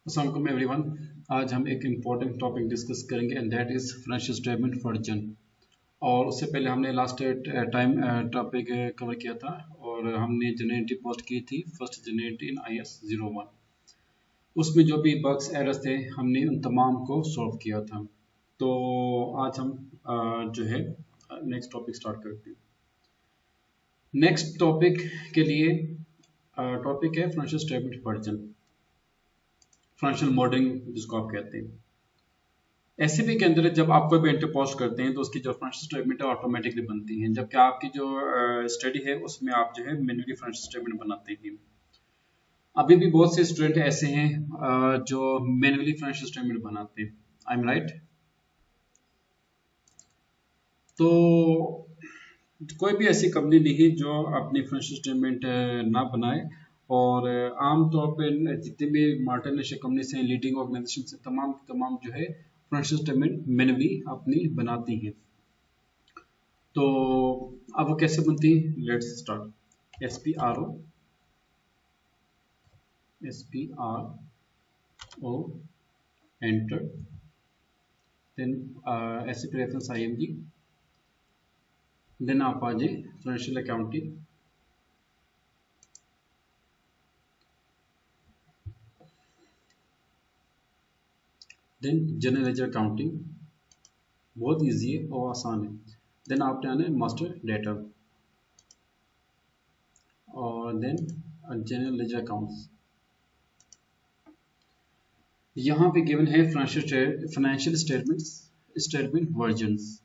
अस्सलाम वालेकुम एवरीवन। आज हम एक इम्पॉर्टेंट टॉपिक डिस्कस करेंगे and that is financial statement for जन। और उससे पहले हमने लास्ट टाइम टॉपिक कवर किया था और हमने जनरेटिव पोस्ट की थी फर्स्ट जनरेट इन IS-01। उसमें जो भी बग्स एरर्स थे हमने उन तमाम को सॉल्व किया था। तो आज हम जो है नेक्स्ट टॉपिक स्टार्ट करते हैं। नेक्स्ट टॉपिक के लिए टॉपिक है फाइनेंशियल स्टेटमेंट फॉर जन, फाइनेंशियल मॉडलिंग जिसको आप कहते हैं। एससीपी के अंदर जब आप कोई भी एंट्री पोस्ट करते हैं तो उसकी जो फाइनेंशियल स्टेटमेंट है ऑटोमेटिकली बनती है, जबकि आपकी जो स्टडी है उसमें आप जो है मैन्युअली फाइनेंशियल स्टेटमेंट बनाते हैं। अभी भी बहुत से स्टूडेंट ऐसे हैं जो मैन्युअली फाइनेंशियल स्टेटमेंट बनाते हैं। I am right. तो कोई भी ऐसी कंपनी नहीं जो अपनी फाइनेंशियल स्टेटमेंट ना बनाए। और आमतौर पर जितने भी मल्टीनेशनल कंपनी से लीडिंग ऑर्गेनाइजेशन से तमाम जो है फाइनेंशियल स्टेटमेंट मैन्युअली अपनी बनाती हैं। तो अब वो कैसे बनती है, let's start. S P R O enter, then SCP reference IMG, देन आप आ जाए financial accounting, then general ledger accounting. बहुत इजी है और आसान है। देन आपने आना है मास्टर डेटा और देन जनरल लेजर अकाउंट्स। यहाँ पे गिवन है financial statement versions,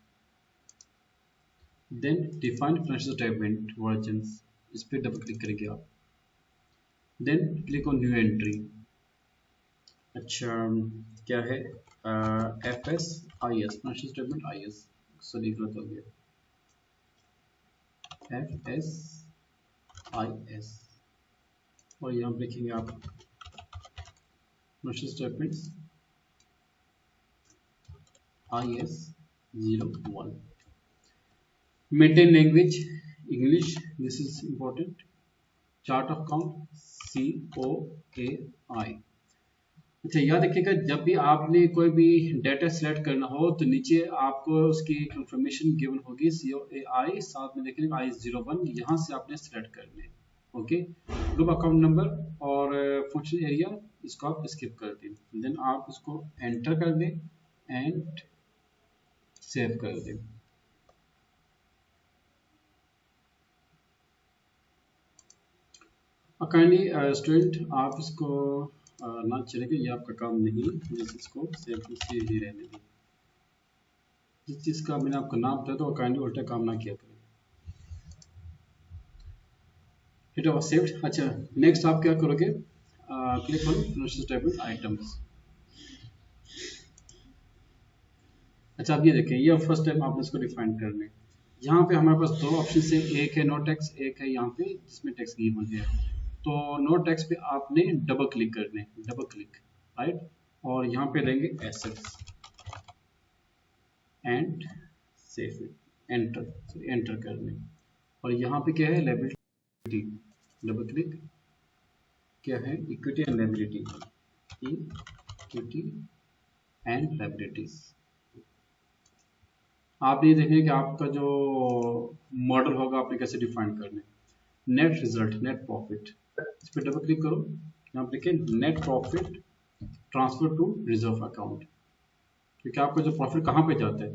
then define financial statement versions. इस पर डबल क्लिक करेंगे आप, then click on new entry. अच्छा, क्या है? FSIS financial statement IS, sorry गलत हो गया। FSIS और यहाँ पे लिखेंगे आप financial statements IS-01। Maintain language English, this is important. Chart of account COAI। अच्छा, याद रखिएगा जब भी आपने कोई भी डेटा सेलेक्ट करना हो तो नीचे आपको उसकी इंफॉर्मेशन गिवन होगी COAI, साथ में देखेंगे IS-01, यहाँ से आपने सेलेक्ट करने। ओके, ग्रुप अकाउंट नंबर और फंक्शन एरिया इसको आप स्किप कर दें, देन आप इसको एंटर कर दें एंड सेव कर दें। काइंडली स्टूडेंट आप इसको ना चलेगा, ये आपका काम नहीं है, जिस इसको सेव से ही रहने दें। जिस चीज़ का मैंने आपको नाम बताया तो काइंडली उल्टा काम ना किया करें। It was saved. अच्छा, नेक्स्ट आप क्या करोगे? Click on financial statement items. अच्छा, अब ये देखें, ये फर्स्ट टाइम आपने इसको डिफाइन करना है। यहाँ पे हमारे पास दो ऑप्शन है, एक है नो टैक्स, एक है यहाँ पे जिसमें टैक्स गिवन है। तो नो टैक्स पे आपने डबल क्लिक करने, डबल क्लिक, राइट, और यहाँ पे रहेंगे assets and save it, enter करने। और यहाँ पे क्या है? Liability, double click. क्या है? Equity and liability, equity and liabilities. आप ये देखेंगे कि आपका जो मॉडल होगा आपने कैसे डिफाइन करने। नेट रिजल्ट, नेट प्रॉफिट, इस पर डबल क्लिक करो। यहाँ पे देखिए net profit transfer to reserve account, क्योंकि आपका जो प्रॉफिट कहाँ पे जाता है?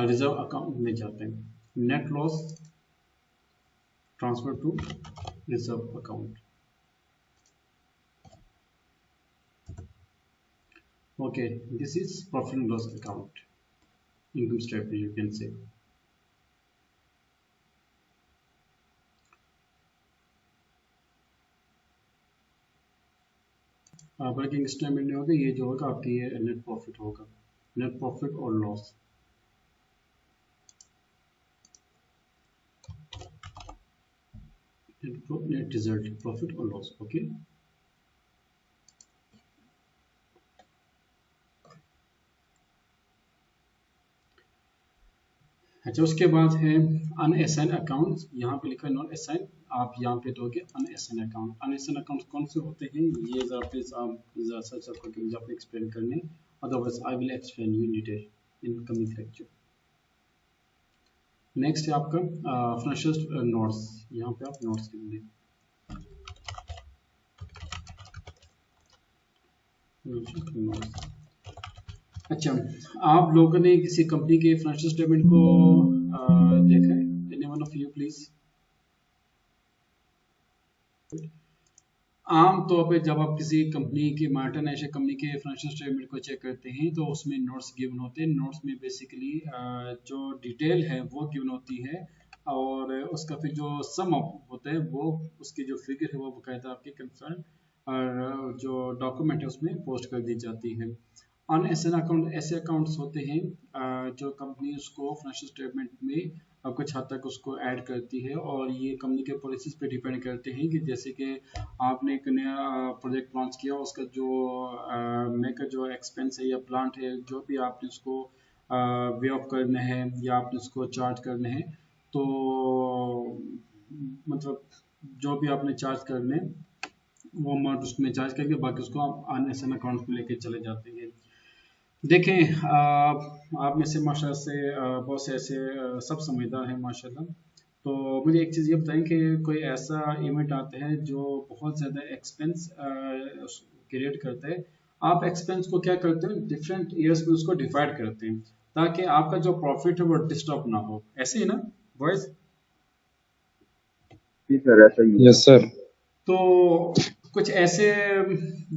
रिजर्व अकाउंट में जाते हैं। Net loss transfer to reserve account. Okay, this is profit and loss account, income statement you can say. Working statement नहीं होगा, ये जो होगा आपकी ये नेट प्रॉफिट होगा, नेट प्रॉफिट और लॉस। नेट रिजल्ट, प्रॉफिट और लॉस। ओके, अच्छा, उसके बाद है अनअसाइन अकाउंट, यहाँ पे लिखा है नॉन असाइन, आप यहाँ पे दोगे अनअसाइन अकाउंट। अनअसाइन अकाउंट कौन से होते हैं, ये जरा प्लीज आप जरा सर्च अप करके मुझे आप एक्सप्लेन करने, otherwise I will explain you in detail in coming lecture. Next है आपका फाइनेंशियल नोट्स, यहाँ पे आप नोट्स लिख दें। अच्छा, आप लोगों ने किसी कंपनी के फाइनेंशियल स्टेटमेंट को देखा है? Any one of you please. आम तौर पे जब आप किसी कंपनी की मल्टीनेशनल कंपनी के फाइनेंशियल स्टेटमेंट को चेक करते हैं तो उसमें नोट्स गिवन होते हैं। नोट्स में बेसिकली जो डिटेल है वो गिवन होती है, और उसका फिर जो सम अप होता है वो उसकी जो फिगर है वो बकायदा आपके कंसर्न और जो डॉक्यूमेंट है उसमें पोस्ट कर दी जाती है। अनएसेट अकाउंट ऐसे अकाउंट्स होते हैं जो कंपनी उसको फाइनेंशियल स्टेटमेंट में कुछ हद तक उसको ऐड करती है, और ये कंपनी के पॉलिसीज पे डिपेंड करते हैं कि जैसे कि आपने एक नया प्रोजेक्ट लॉन्च किया, उसका जो मेकर जो एक्सपेंस है या प्लांट है, जो भी आपने उसको वे ऑफ करने हैं या आपने उसको चार्ज करने हैं, तो मतलब जो भी आपने चार्ज करने वो अमाउंट उसमें चार्ज करके बाकी उसको आप अनएसेट अकाउंट में लेके चले जाते हैं। देखें आप में से माशाल्लाह से बहुत से ऐसे सब समझदार हैं माशाल्लाह। तो मुझे एक चीज़ ये बताएं कि कोई ऐसा इवेंट आता है जो बहुत ज़्यादा एक्सपेंस क्रिएट करता है, आप एक्सपेंस को क्या करते हैं, डिफरेंट ईयर्स में उसको डिवाइड करते हैं ताकि आपका जो प्रॉफिट है वो डिस्टर्ब ना हो, ऐसे ही ना बॉयज? जी सर, ऐसा ही है। Yes sir. तो कुछ ऐसे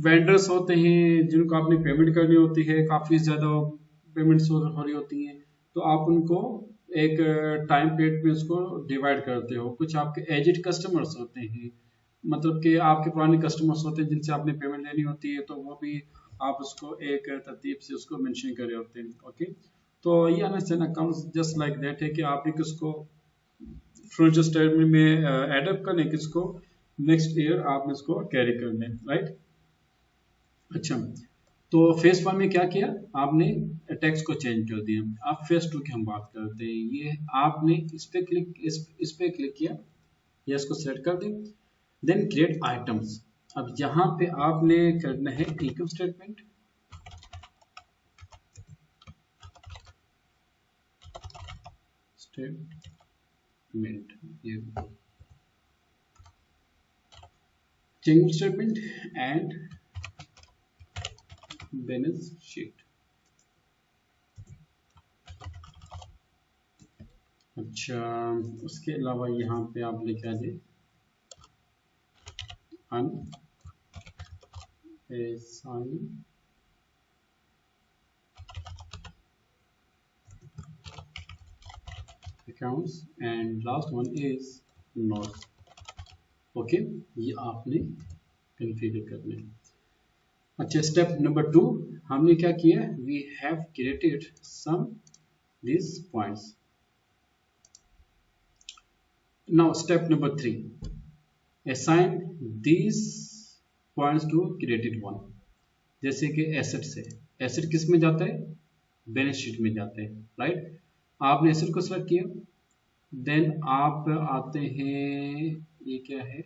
वेंडर्स होते हैं जिनको आपने पेमेंट करनी होती है, काफ़ी ज़्यादा पेमेंट्स हो रही होती हैं, तो आप उनको एक टाइम पीरियड में उसको डिवाइड करते हो। कुछ आपके एजिड कस्टमर्स होते हैं, मतलब कि आपके पुराने कस्टमर्स होते हैं जिनसे आपने पेमेंट लेनी होती है, तो वो भी आप उसको एक तरतीब से उसको मेंशन कर रहे होते हैं। ओके, तो ये unassign accounts just like that है कि आप भी किसको फ्यूचर स्टेटमेंट में एडअप करने, किसको नेक्स्ट ईयर आपने इसको कैरी करना है, राइट? अच्छा, तो फेज 1 में क्या किया आपने, टेक्स्ट को चेंज कर दिया। अब फेज 2 की हम बात करते हैं। ये आपने इस पे क्लिक किया या इसको सेलेक्ट कर दें, देन क्रिएट आइटम्स। अब यहाँ पे आपने करना है इनकम स्टेटमेंट, ये income statement and balance sheet. अच्छा, उसके अलावा यहाँ पे आप लिखा दे unassign accounts and last one is notes। Okay, ये आपने कॉन्फ़िगर करना है। अच्छा, स्टेप नंबर 2 हमने क्या किया, we have created some these points। now step number 3, assign these points to created one। जैसे कि एसेट से, एसेट किस में जाता है, बैलेंस शीट में जाते हैं, राइट? आपने एसेट को सिलेक्ट किया, देन आप आते हैं, ये क्या है,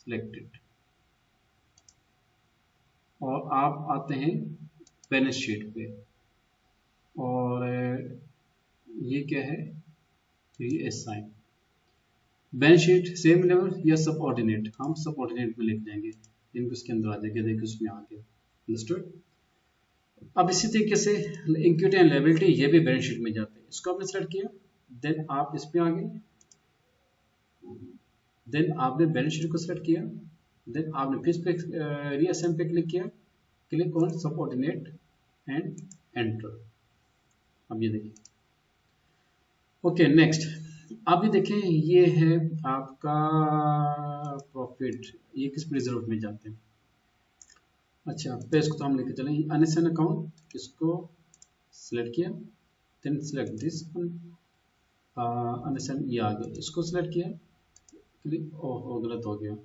सिलेक्टेड, और आप आते हैं बैलेंस शीट पे, और ये क्या है, reassign. Balance sheet same level या सब ऑर्डिनेट, हम सब ऑर्डिनेट में लिख देंगे, इनको इसके अंदर आ जाएगा, देखिए उसमें आ गया, अंडरस्टूड? अब इसी तरीके से इक्विटी एंड लायबिलिटी, ये भी बैलेंस शीट में जाते हैं। इसको आपने सेलेक्ट किया, देन आप इस पे आ गए, देन आपने बैलेंस शीट को सेलेक्ट किया, देन आपने फिर पे रीअसाइन पे क्लिक किया, click on subordinate and enter. अब ये देखिए, ओके नेक्स्ट। अब ये देखें, ये है आपका प्रॉफिट, ये किस रिजर्व में जाते हैं। अच्छा, पे इसको तो हम लेके चलें, अनअसाइन अकाउंट, इसको सिलेक्ट किया, then select this one, unassign, ये आ गया, इसको सिलेक्ट किया, क्लिक, ओह गलत हो गया,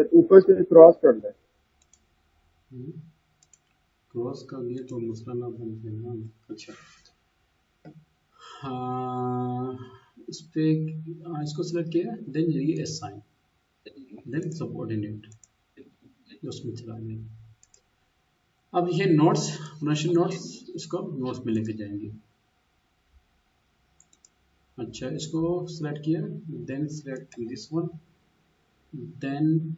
सर ऊपर से क्रॉस कर लें। क्रॉस कर लिए तो मसला ना बन जाए ना। अच्छा, हाँ, इस पे इसको सिलेक्ट किया, देन रीअसाइन, देन सबऑर्डिनेट, उसमें चला गया। अब ये नोट्स, प्रोनाउंसिएशन नोट्स, इसको नोट्स में लेके जाएंगे। अच्छा, इसको सिलेक्ट किया, then select this one, then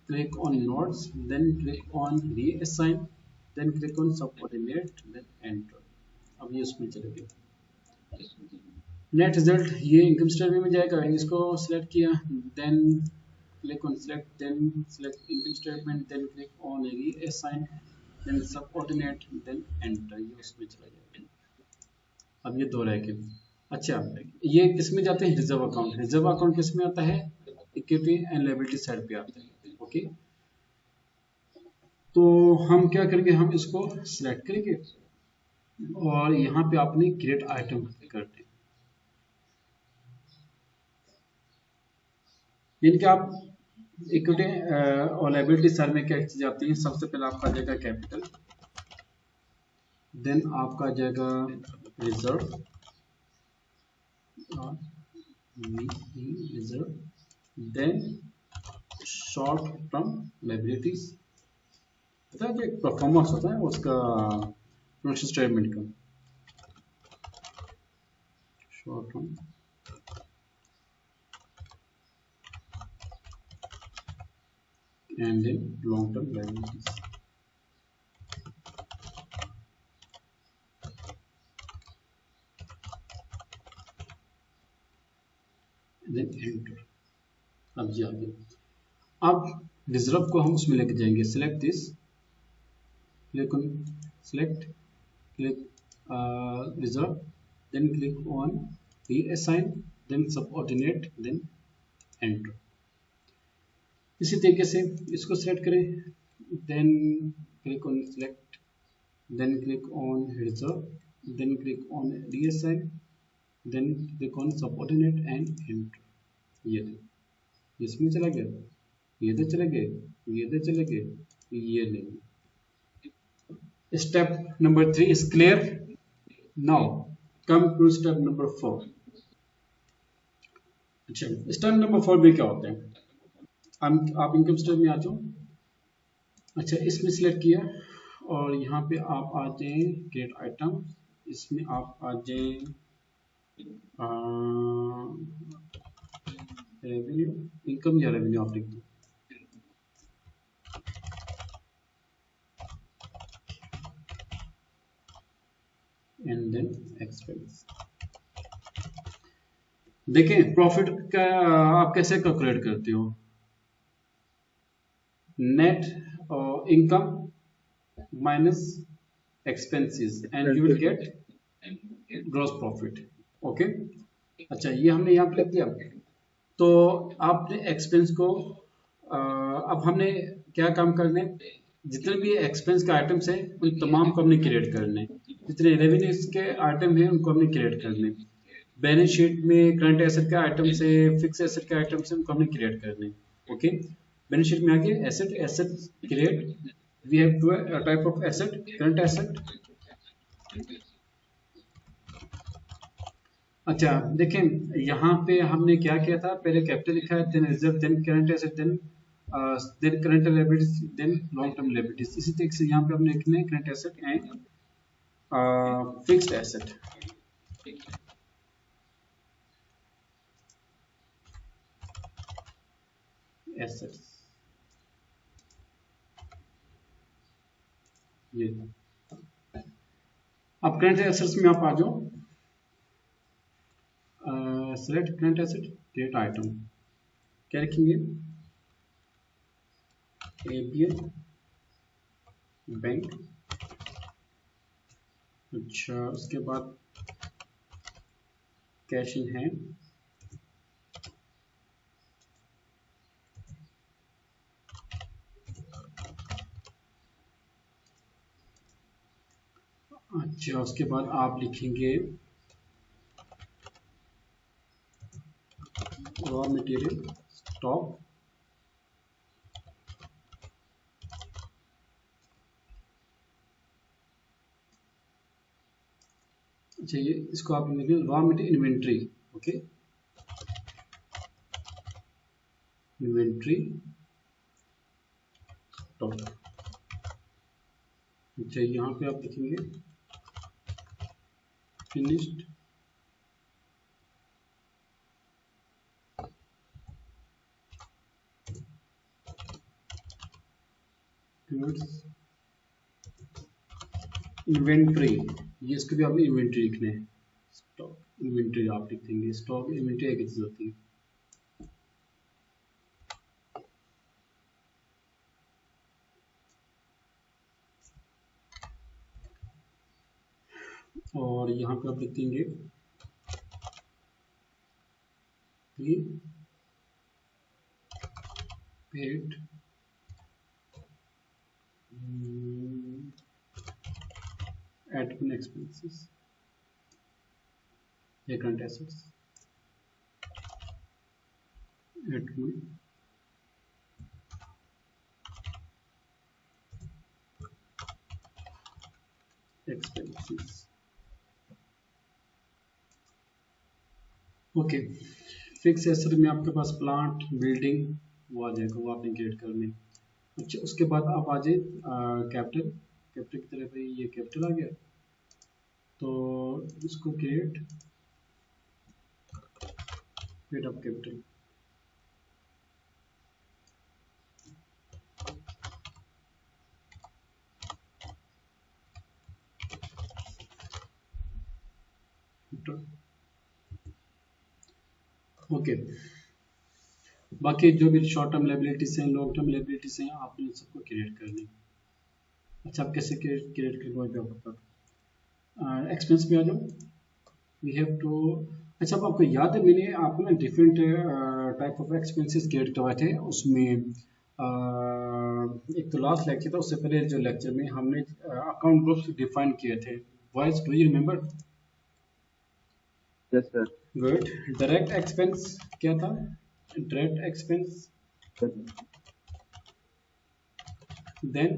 click on notes, then click on reassign, then click on subordinate, then enter। अब ये उसमें चले गए। नेट रिजल्ट ये इनकम स्टेटमेंट में जाएगा, इसको सिलेक्ट किया, then click on select, then select income statement, then click on reassign, then subordinate, then enter, ये उसमें चला जाएगा। अब ये दो रह गए। अच्छा, ये किस में जाते हैं? Reserve account. रिजर्व अकाउंट किस में आता है? इक्विटी एंड लायबिलिटी साइड पे आता है। ओके, तो हम क्या करेंगे, हम इसको सिलेक्ट करेंगे और यहाँ पे आपने क्रिएट आइटम करते हैं, यानी कि आप इक्विटी और लायबिलिटी साइड में क्या चीज आती है? सबसे पहले आपका आ जाएगा कैपिटल, देन आपका आ जाएगा reserve, reserve, then short term liabilities, पता है जो एक परफॉर्मेंस होता है उसका फाइनेंशियल स्टेटमेंट का, short term, and then long term liabilities, then enter। अब ये आ गया। अब रिजर्व को हम उसमें लेके जाएंगे, select this, click on select, click reserve, then click on reassign, then subordinate, then enter. इसी तरीके से इसको सेलेक्ट करें, then click on select, then click on reserve, then click on reassign, then click on subordinate and enter. ये इसमें चला गया, ये तो चले गए, ये तो चले गए, ये नहीं। Step number 3 is clear। now come to step number 4। अच्छा, स्टेप नंबर 4 में क्या होता है? आप इनकम स्टेटमेंट में आ जाओ। अच्छा, इसमें सिलेक्ट किया और यहाँ पे आप आ जाए क्रिएट आइटम, इसमें आप आ जाए रेवेन्यू, इनकम या रेवेन्यू आप लिख दो, एंड देन एक्सपेंस। देखें प्रॉफिट का आप कैसे कैलकुलेट करते हो? Net income minus expenses and you will get gross profit. Okay, अच्छा ये हमने यहाँ पे लिख दिया। तो आपने एक्सपेंस को अब हमने क्या काम करने, जितने भी एक्सपेंस के आइटम्स हैं उन तमाम को हमने क्रिएट करने, जितने रेवेन्यूज के आइटम हैं उनको हमने क्रिएट करने, बैलेंस शीट में करंट एसेट के आइटम से फिक्स एसेट के आइटम से उनको हमने क्रिएट करने। ओके, बैलेंस शीट में आगे asset, asset create, we have to type of asset, current asset. अच्छा देखें, यहाँ पे हमने क्या किया था, पहले कैपिटल लिखा है, then reserve, then current asset, then current liabilities, then long term liabilities. इसी तरीके से यहाँ पे हमने लिखना है current asset and fixed asset. Assets ये, अब करंट एसेट्स में आप आ जाओ, select current asset, create item, क्या लिखेंगे? ABL bank. अच्छा, उसके बाद कैश इन हैंड, अच्छा उसके बाद आप लिखेंगे रॉ मटेरियल स्टॉक, अच्छा, ये इसको आप लिखें raw material inventory. Okay, inventory stock. अच्छा, यहाँ पे आप लिखेंगे फिनिश्ड गुड्स इन्वेंट्री। ये इसको भी आपने इन्वेंट्री लिखना है। स्टॉक इन्वेंट्री आप लिख देंगे। स्टॉक इन्वेंट्री एक चीज होती है। और यहाँ पे आप लिख देंगे पेड एडमिन एक्सपेंसेस या current assets. Admin expenses. Okay, fix asset में आपके पास प्लांट बिल्डिंग वो आ जाएगा, वो आपने क्रिएट करने। अच्छा, उसके बाद आप आ जाए कैपिटल। कैपिटल की तरफ ये कैपिटल आ गया, तो इसको create paid up capital. Okay, बाकी जो भी शॉर्ट टर्म लायबिलिटीज हैं, लॉन्ग टर्म लायबिलिटीज हैं, आपने सबको क्रिएट करनी। अच्छा, आप कैसे क्रिएट करेंगे वो भी आपको पता। एक्सपेंस में आ जाओ। We have to. अच्छा, अब आपको याद है मैंने आपको ना different type of expenses create करवाए थे उसमें। एक तो लास्ट लेक्चर था, उससे पहले जो लेक्चर में हमने अकाउंट ग्रुप्स डिफाइन किए थे। Voice do you remember? Yes sir. Good. Direct expense क्या था? डायरेक्ट एक्सपेंस, देन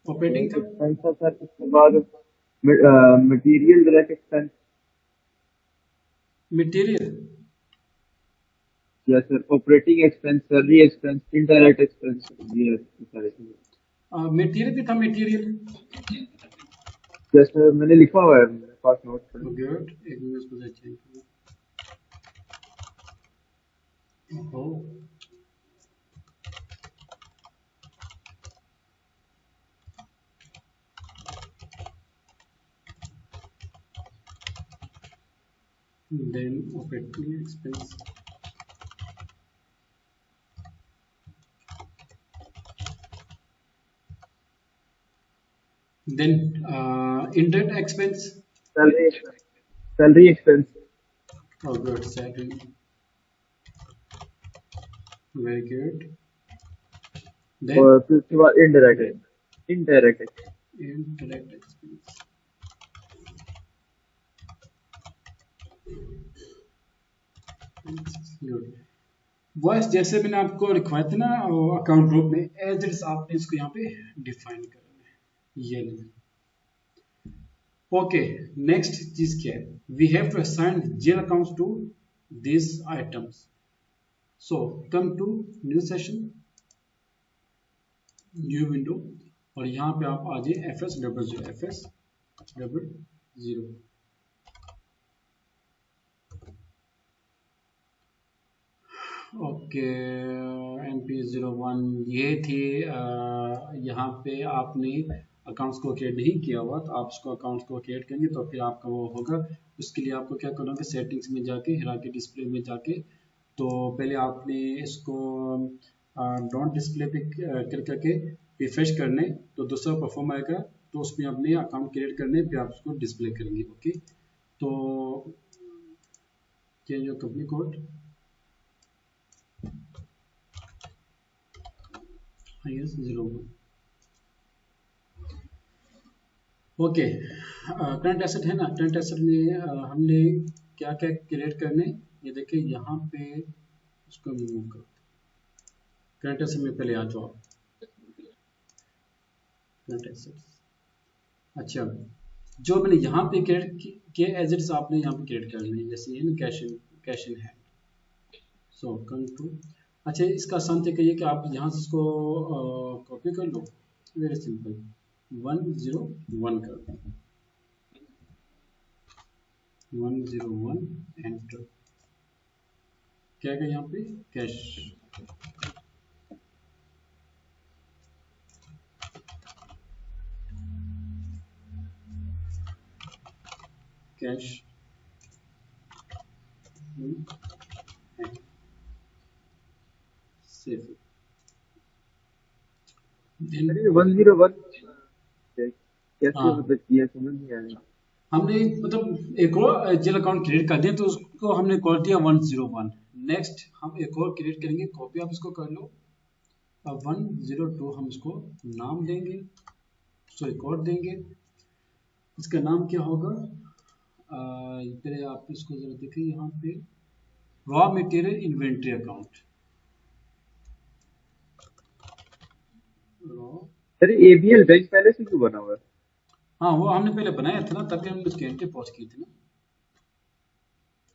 ऑपरेटिंग था। एक्सपेंस था सर, उसके बाद material direct expense. Material, yes sir. Operating expense, salary expense, indirect expense, ये सारे। मटेरियल भी था, मटेरियल। यस सर, मैंने लिखा हुआ है मेरे पास नोट पर। गुड, एक मिनट उसको चेंज करो। then operating expense, then indirect expense. Salary expense, salary expense. Oh good, salary, very good. Then और फिर उसके बाद indirect, indirect. indirect expense, good। बॉयस जैसे मैंने आपको लिखवाया था ना अकाउंट ग्रुप में, एज इट इज आपने इसको यहाँ पे डिफाइन करना है, ये नहीं। ओके, नेक्स्ट चीज क्या है? We have to assign GL accounts to this items. So come to new session, new window, और यहाँ पे आप आ जाइए FS00, FS00। ओके, MP01 ये थी। यहाँ पे आपने अकाउंट्स को क्रिएट नहीं किया हुआ, तो आप इसको अकाउंट्स को क्रिएट करेंगे तो फिर आपका वो होगा। उसके लिए आपको क्या करना होगा, सेटिंग्स में जाके, हिरार्की डिस्प्ले में जाके, तो पहले आपने इसको डोंट डिस्प्ले पे क्लिक करके रिफ्रेश करने, तो दूसरा परफॉर्म आएगा, तो उसमें अपने अकाउंट क्रिएट करने पे आप उसको डिस्प्ले करेंगे। ओके, तो change your company code, IS01। Okay, current asset है ना, करंट एसेट में हमने क्या क्या क्रिएट करने, ये देखिए यहाँ पे उसको रिमूव कर। करंट एसेट में पहले आ जाओ आप, करंट एसेट्स। अच्छा, जो मैंने यहाँ पे क्रिएट किए एजेट्स आपने यहाँ पे क्रिएट करने हैं, जैसे ये cash in hand. So come to, अच्छा इसका आसान तरीका ये कि आप यहाँ से इसको कॉपी कर लो, वेरी सिंपल, 101 कर दो, 101 एंटर, क्या है यहाँ पे कैश, कैश सेव, देन अरे 101 कैसे हाँ मतलब किया समझ नहीं आया। हमने मतलब एक और जेल अकाउंट क्रिएट कर दिया तो उसको हमने कर दिया 101। नेक्स्ट हम एक और क्रिएट करेंगे, कॉपी आप इसको कर लो, अब 102 हम इसको नाम देंगे, सॉरी कोड देंगे, इसका नाम क्या होगा, पहले आप इसको जरा देखिए यहाँ पे, raw material inventory account, raw, अरे एबीएल बैंक पहले से क्यों बना हुआ है? हाँ वो हमने पहले बनाया था ना, तभी हमने उसकी एंट्री पहुंच की थी ना।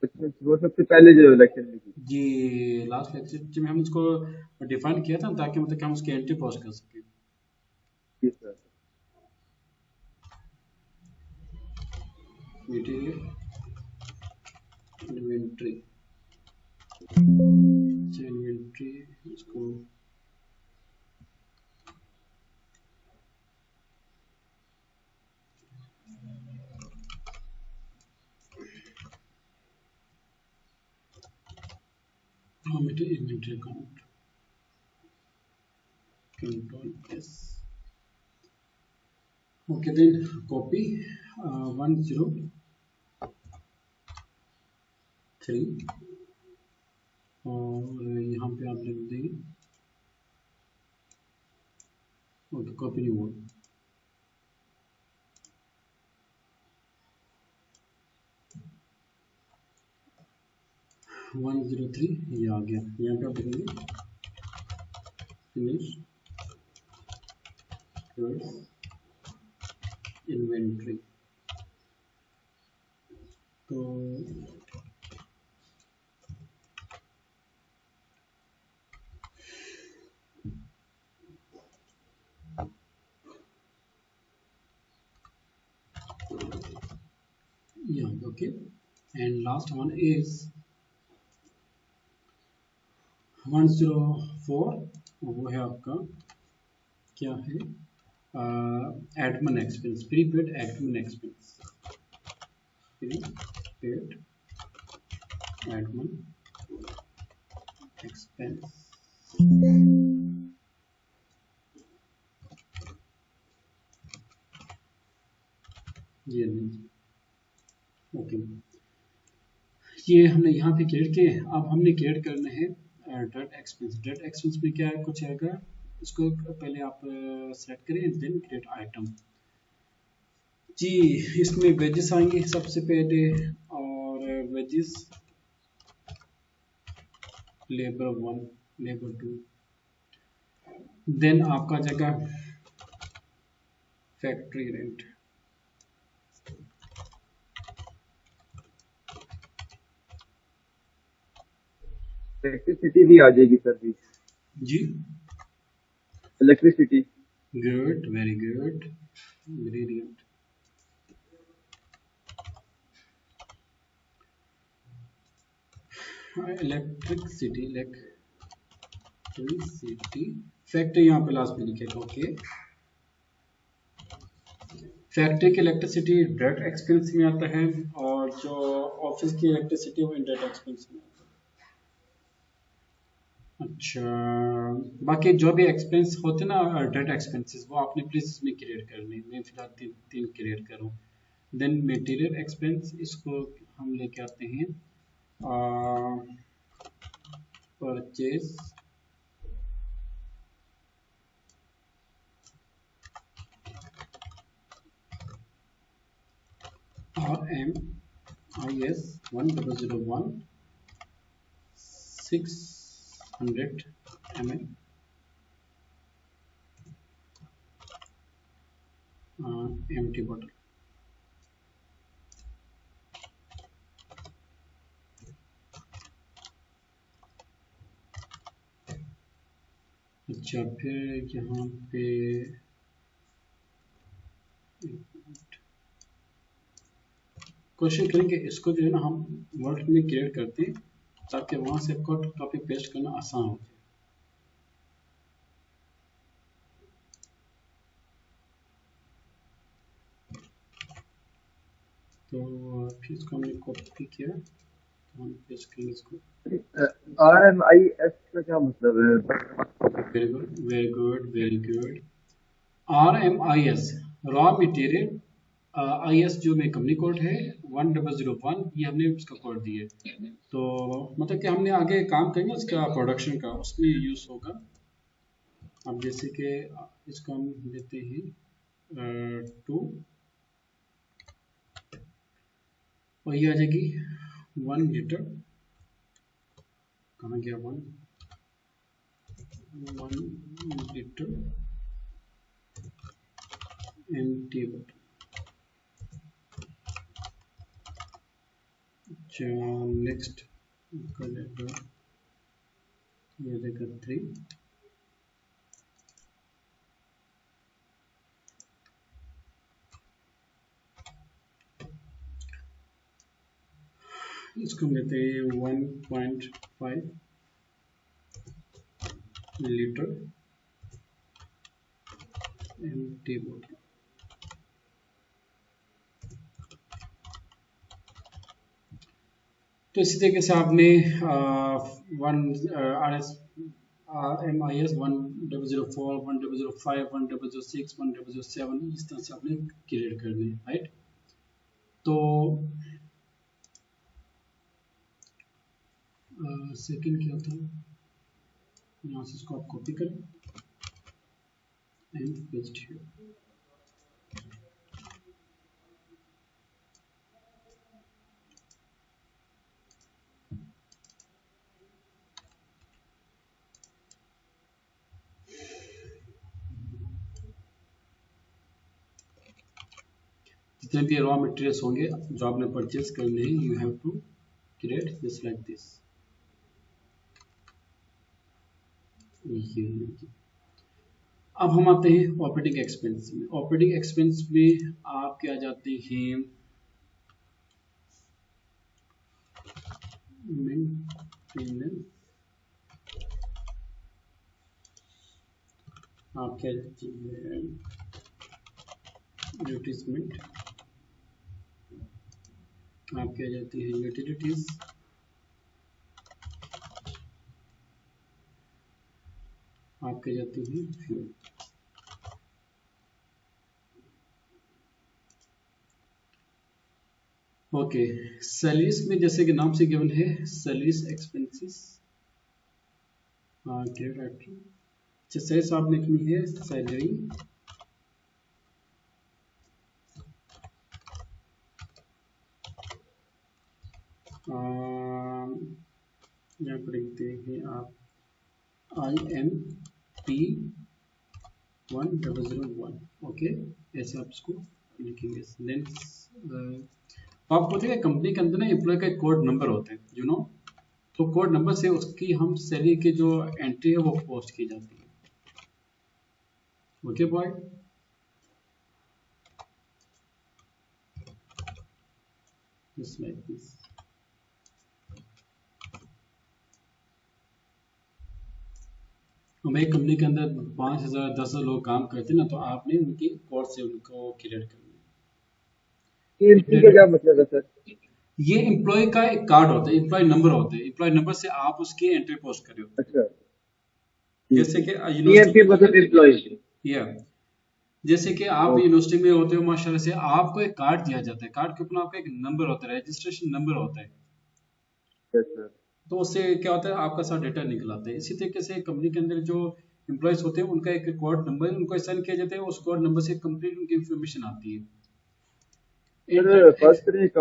अच्छा, वो सबसे पहले जो इलेक्शन में की। जी, लास्ट लेक्चर में हम इसको डिफाइन किया था ताकि मतलब कि हम उसकी एंट्री पहुंच कर सकें। जी सर। मटेरियल इन्वेंट्री, इन्वेंट्री इसको, material inventory account, control S, okay then copy 103 और यहाँ पे आप लिख देंगे, ओके कॉपी नहीं हुआ, 103 ये आ गया, यहाँ पे आप लिखेंगे फिनिश इन्वेंट्री, तो यहाँ पे okay, and last one is 104, वो है आपका क्या है, admin expense, prepaid admin expense, prepaid admin expense, ये ओके, ये हमने यहाँ पे क्रिएट किए। अब हमने क्रिएट करने हैं डायरेक्ट एक्सपेंस। डायरेक्ट एक्सपेंस में क्या है, कुछ आएगा, इसको पहले आप सेलेक्ट करें, देन क्रिएट आइटम। जी, इसमें वेजेस आएंगे सबसे पहले, और वेजेस लेबर 1, लेबर 2, देन आपका जगह फैक्ट्री रेंट, इलेक्ट्रिसिटी भी आ जाएगी सर भी। जी electricity. Good, very good, brilliant, electricity, electricity, factory यहाँ पे लास्ट में लिखेगा, ओके। फैक्ट्री की इलेक्ट्रिसिटी डायरेक्ट एक्सपेंस में आता है, और जो ऑफिस की इलेक्ट्रिसिटी वो इनडायरेक्ट एक्सपेंस में आता है। अच्छा, बाकी जो भी एक्सपेंस होते हैं ना डायरेक्ट एक्सपेंसेस, वो आपने प्लीज इसमें क्रिएट करने, मैं फिलहाल तीन क्रिएट करूँ। देन मटेरियल एक्सपेंस, इसको हम लेके आते हैं purchase, RMIS 1001 600 ml empty bottle, अच्छा, फिर यहाँ पे कोशिश करेंगे इसको जो है ना हम वर्ड में क्रिएट करते हैं ताकि वहां से आपको कॉपी पेस्ट करना आसान हो जाए। तो फिर इसको हमने कॉपी किया तो हम पेस्ट करेंगे इसको। RMIS का क्या मतलब है? Very good, very good, very good. RMIS raw material, IS जो में कंपनी कोड है 1001, ये हमने उसका कोड दिया है। तो मतलब कि हमने आगे काम करेंगे उसका प्रोडक्शन का, उसमें यूज होगा। अब जैसे कि इसको हम देते हैं 2 और ये आ जाएगी 1 लीटर। कहाँ गया 1 लीटर एम्प्टी बॉटल। अच्छा, नेक्स्ट कर लेगा, ये देगा 3। इसको हम लेते हैं 1.5 लीटर एम्प्टी बॉटल। तो इसी तरीके से आपने RMIS 1004, 1005, 1006, 1007 इस तरह से आपने क्रिएट करनी है, राइट। तो सेकंड क्या था, यहाँ से इसको आप कॉपी करें एंड पेस्ट हियर। जितने भी रॉ मटेरियल्स होंगे जो आपने परचेज करने हैं, you have to create this like this. ये अब हम आते हैं ऑपरेटिंग एक्सपेंस में। ऑपरेटिंग एक्सपेंस में आप क्या जाते हैं, मेंटेनेंस, आप क्या जाती है एडवर्टीजमेंट, आप क्या जाती है यूटिलिटीज, आप क्या जाती है फ्यूल। ओके, सैलरीज में जैसे कि नाम से गिवन है सैलरीज एक्सपेंसेस, सैलरीज आप लिखनी है सैलरी यहाँ पर लिखते हैं आप IMP1001। ओके, ऐसे आप इसको लिखेंगे। देन आपको पता है कंपनी के अंदर ना एम्प्लॉय का एक कोड नंबर होता है, यू नो। तो कोड नंबर से उसकी हम सैलरी की जो एंट्री है वो पोस्ट की जाती है। Okay boy, just like this. हम एक कंपनी के अंदर 5000 10,000 लोग काम करते हैं ना, तो आपने उनकी कोड से उनको क्रिएट करना है। EMP का क्या मतलब है सर? ये एम्प्लॉय का एक कार्ड होता है, एम्प्लॉय नंबर होता है, एम्प्लॉय नंबर से आप उसकी एंट्री पोस्ट कर रहे हो। अच्छा, जैसे कि EMP यूनिवर्सिटी मतलब एम्प्लॉय। या जैसे कि आप यूनिवर्सिटी में होते हो माशाल्लाह से, आपको एक कार्ड दिया जाता है, कार्ड के ऊपर आपका एक नंबर होता है, रजिस्ट्रेशन नंबर होता है। सर तो उससे क्या होता है आपका सारा डेटा निकल आता है। इसी तरीके से कंपनी के अंदर जो एम्प्लॉयज होते हैं उनका एक कोड नंबर है, उनको असाइन किया जाता है, उस कोड नंबर से कंप्लीट उनकी इंफॉर्मेशन आती है। फर्ज करें एक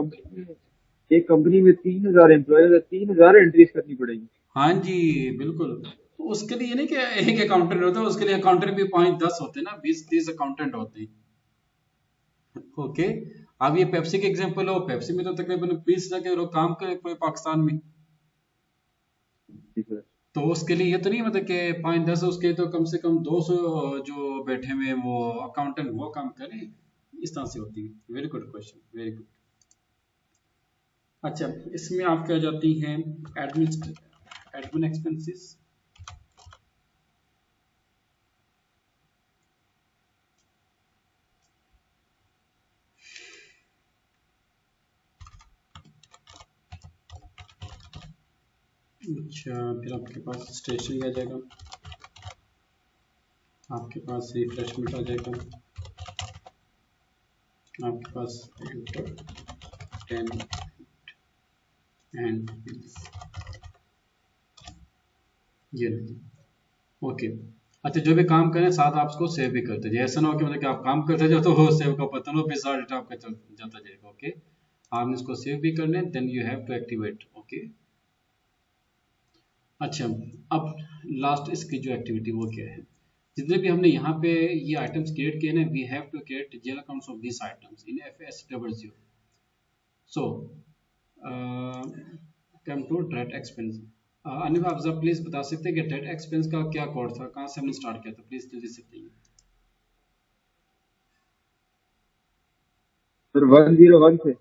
कंपनी में 3000 एम्प्लॉय है, 3000 एंट्रीज करनी पड़ेगी। हाँ जी, बिल्कुल। तो उसके लिए नहीं कि एक अकाउंटेंट होता है, उसके लिए अकाउंटेंट भी 5-10 होते हैं ना, 20-30 अकाउंटेंट होते हैं। ओके, अब ये पेप्सी के एग्जांपल हो, पेप्सी में तो तकरीबन 20 लाख के लोग काम करें पूरे पाकिस्तान में। ठीक है। तो उसके लिए ये तो नहीं मतलब कि 5-10 उसके तो कम से कम 200 जो बैठे हुए हैं वो अकाउंटेंट वो काम करें, इस तरह से होती है। Very good question, very good. अच्छा, इसमें आप क्या जाती हैं एडमिन एक्सपेंसेस। अच्छा, फिर आपके पास स्टेशनरी आ जाएगा, आपके पास रिफ्रेशमेंट आ जाएगा, आपके पास एंटरटेनमेंट एंड बिल्स, ये नहीं। ओके। अच्छा, जो भी काम करें साथ आप उसको सेव भी करते जाइए, ऐसा ना हो कि मतलब कि आप काम करते जाओ तो वो सेव का पता ना हो, फिर सारा डेटा आपका जाता जाएगा। ओके, आपने इसको सेव भी करना है, then you have to activate. Okay. अच्छा, अब लास्ट इसकी जो एक्टिविटी वो क्या है, जितने भी हमने यहाँ पे ये आइटम्स क्रिएट किए ना, we have to create GL accounts of this items in FS00। So come to direct expense. Anil आप जरा प्लीज बता सकते हैं कि डायरेक्ट एक्सपेंस का क्या कोड था, कहाँ से हमने स्टार्ट किया था, प्लीज जल्दी से बताइए। सर 101 से।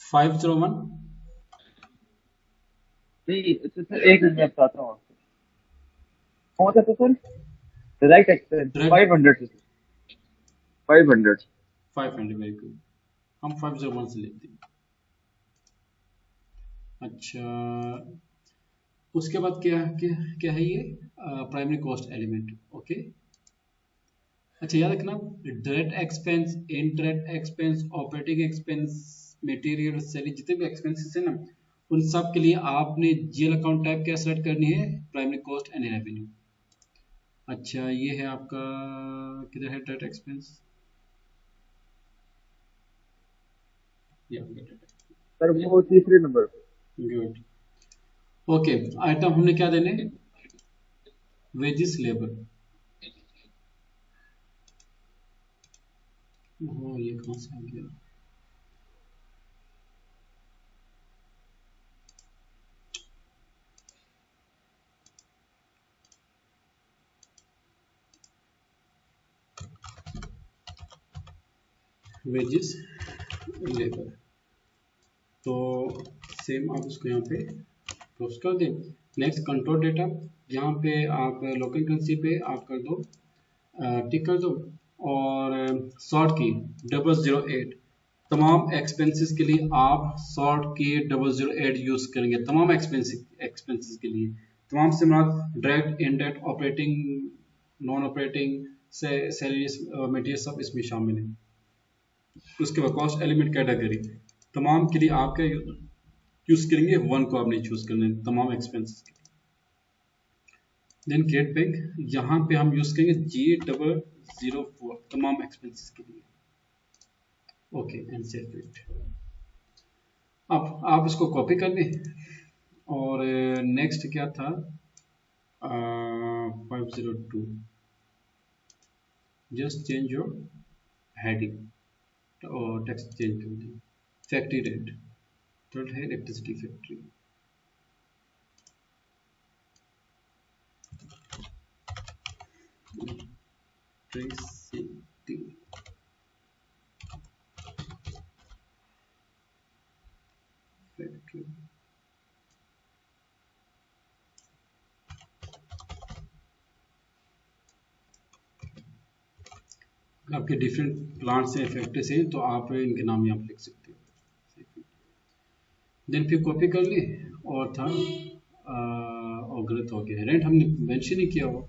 501। नहीं तो सर एक मिनट में बताता हूँ आपको। कौन सा था सर? डायरेक्ट एक्सपेंस डायरेक्ट 500 से। 500। 500, वेरी गुड। हम 501 से लेते हैं। अच्छा, उसके बाद क्या क्या, क्या है ये प्राइमरी कॉस्ट एलिमेंट। ओके। अच्छा, याद रखना, direct expense, indirect expense, operating expense, material salary, जितने भी एक्सपेंसेस है ना, उन सब के लिए आपने जीएल अकाउंट टाइप क्या सेलेक्ट करनी है, प्राइमरी कॉस्ट एंड रेवेन्यू। अच्छा, ये है आपका, किधर है डायरेक्ट एक्सपेंस, ये आपका डायरेक्ट। सर वो तीसरे नंबर पे। गुड। ओके, आइटम हमने क्या देने, वेजिस लेबर। ओह, ये कहाँ से आ गया, वेजिस लेबर। तो सेम आप उसको यहाँ पे पोस्ट कर दें। नेक्स्ट कंट्रोल डेटा, यहाँ पे आप लोकल करेंसी पे आप कर दो, टिक कर दो, और शॉर्ट की 008। तमाम एक्सपेंसेस के लिए आप शॉर्ट की 008 यूज करेंगे, तमाम एक्सपेंसेस के लिए। तमाम से मुराद direct, indirect, operating, non operating से सैलरीज, मटेरियल सब इसमें शामिल है। उसके बाद कॉस्ट एलिमेंट कैटेगरी, तमाम के लिए आप क्या यूज करेंगे, वन को आपने चूज करना है तमाम एक्सपेंसेस के। देन गेट बैंक, यहाँ पे हम यूज करेंगे G004 तमाम एक्सपेंसेस के लिए। Okay, and save it. अब आप इसको कॉपी कर लें, और नेक्स्ट क्या था, 502, जस्ट चेंज योर हेडिंग और टेक्स्ट चेंज कर दें। फैक्ट्री रेट, थर्ड है इलेक्ट्रिसिटी फैक्ट्री। Electricity factory. आपके डिफरेंट प्लांट्स हैं, फैक्ट्रीज हैं, तो आप इनके नाम यहाँ पे लिख सकते हो। देन फिर कॉपी कर ली, और था और गलत हो गया, रेंट हमने मेंशन ही किया हुआ।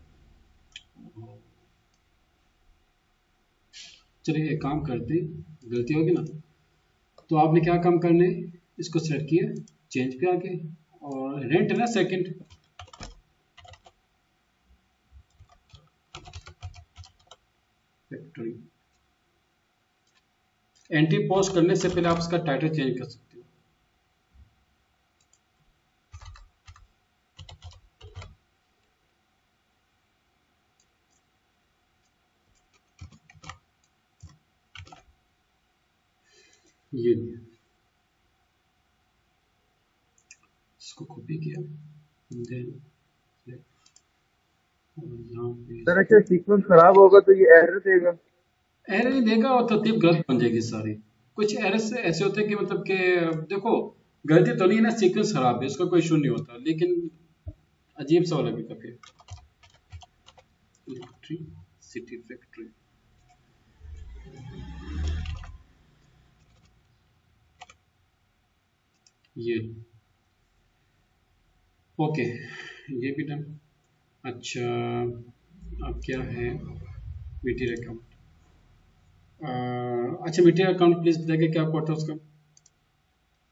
चलिए एक काम करते हैं, गलती होगी ना, तो आपने क्या काम करने, इसको सेलेक्ट किया, चेंज पे आके, और रेंट है ना सेकंड, फैक्ट्री। एंट्री पोस्ट करने से पहले आप इसका टाइटल चेंज कर सकते हो। ये इसको कॉपी किया, देन और यहाँ पे सर अच्छा सीक्वेंस खराब होगा तो ये एरर देगा? एरर नहीं देगा और तरतीब गलत बन जाएगी सारी। कुछ एरर्स ऐसे होते हैं कि मतलब कि देखो, गलती तो नहीं है ना, सीक्वेंस खराब है, इसका कोई इशू नहीं होता, लेकिन अजीब सा वाला भी काफी। फैक्ट्री, सिटी फैक्ट्री, ये ओके, ये भी डन। अच्छा, अब क्या है, मटेरियल अकाउंट। अच्छा, मटेरियल अकाउंट प्लीज बताइए क्या कोड था उसका,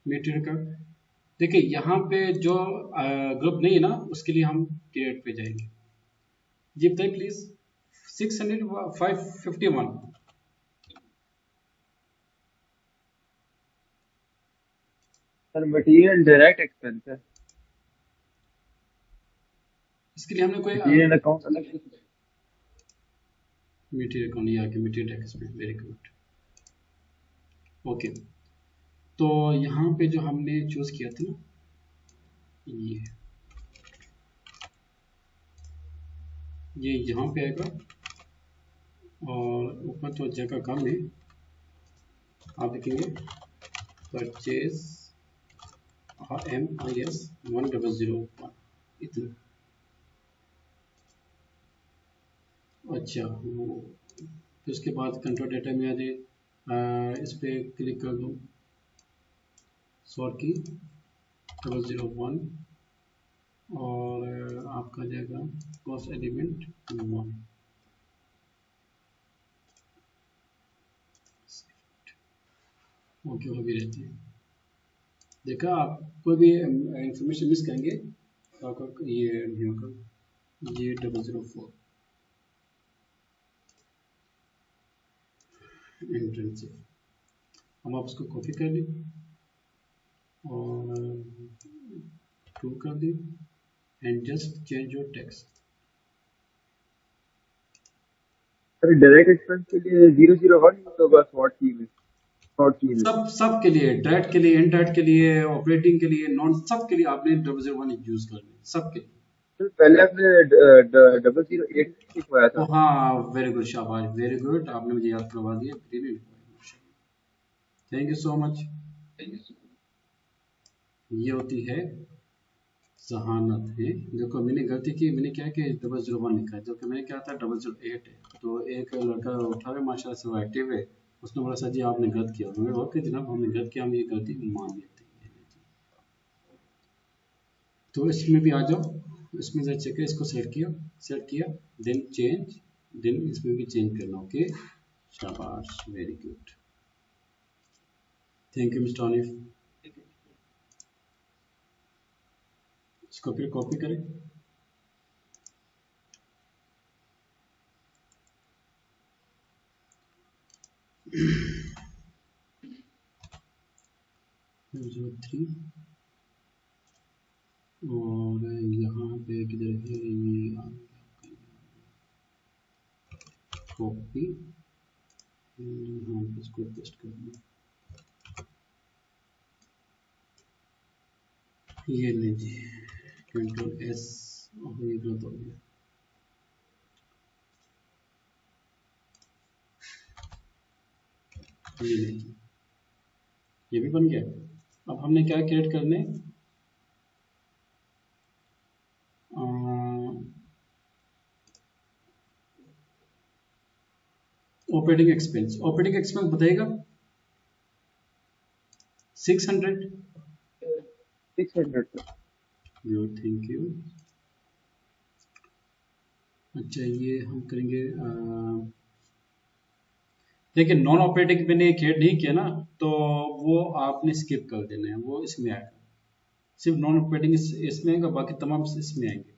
मटेरियल का। देखिए यहाँ पे जो ग्रुप नहीं है ना, उसके लिए हम क्रिएट पे जाएंगे। जी बताइए please. 651। Sir material direct expense है, इसके लिए हमने कोई मटेरियल अकाउंट अलग से। मटेरियल अकाउंट, ये आके मटेरियल टैक्स में, वेरी गुड। ओके, तो यहाँ पे जो हमने चूज किया था ना, ये यहाँ पे आएगा, और ऊपर तो जगह कम है, आप देखेंगे परचेज MIS 1001 इतना। अच्छा फिर उसके बाद कंट्रोल डेटा में आ जाए, इस पे क्लिक कर दूँ, सॉर्ट की 001, और आपका जाएगा कॉस्ट एलिमेंट 1। ओके, हो भी रहती है। देखा, आप कोई भी इंफॉर्मेशन मिस करेंगे तो आपका ये नहीं होगा, ये 004 इंटेंसिव। हम आप उसको कॉपी कर लें और टू कर दें and just change your text. Sir direct expense के लिए 001 यूज होगा शॉर्ट की में, शॉर्ट की में। सब के लिए, डायरेक्ट के लिए, इनडायरेक्ट के लिए, ऑपरेटिंग के लिए, नॉन, सब के लिए आपने 001 यूज करना है, सब के लिए। सर पहले आपने 008 लिखवाया ओ था। हाँ, वेरी गुड, शाबाश, वेरी गुड, आपने मुझे याद करवा दिया, थैंक यू सो मच। ये होती है जहानत है। देखो मैंने गलती की, मैंने क्या कि 001 लिखा है, जबकि मैंने क्या था 008 है। तो एक लड़का उठा है माशाल्लाह से, वो एक्टिव है, उसने बोला सर जी आपने गलत किया। मैंने बोला ओके जनाब, हमने गलत किया, हम ये गलती मान लेते हैं। तो इसमें भी आ जाओ, इसमें से चेक है, इसको सेलेक्ट किया, देन चेंज, देन इसमें भी चेंज करना। ओके, शाबाश, very good, thank you mister ऑनिफ। इसको फिर कॉपी करें, जो 3, और यहाँ पे किधर है ये, कॉपी, यहाँ पे इसको पेस्ट कर दूँ, ये लीजिए, Ctrl+S, और ये गलत हो गया, ये लीजिए, ये भी बन गया। अब हमने क्या क्रिएट करने, ऑपरेटिंग एक्सपेंस बताइएगा। 600। 600 सर। Yo thank you. अच्छा, ये हम करेंगे, देखिए नॉन ऑपरेटिंग मैंने क्रिएट नहीं किया ना, तो वो आपने स्किप कर देना है, वो इसमें आएगा, सिर्फ नॉन ऑपरेटिंग इसमें आएगा, बाकी तमाम इसमें आएंगे।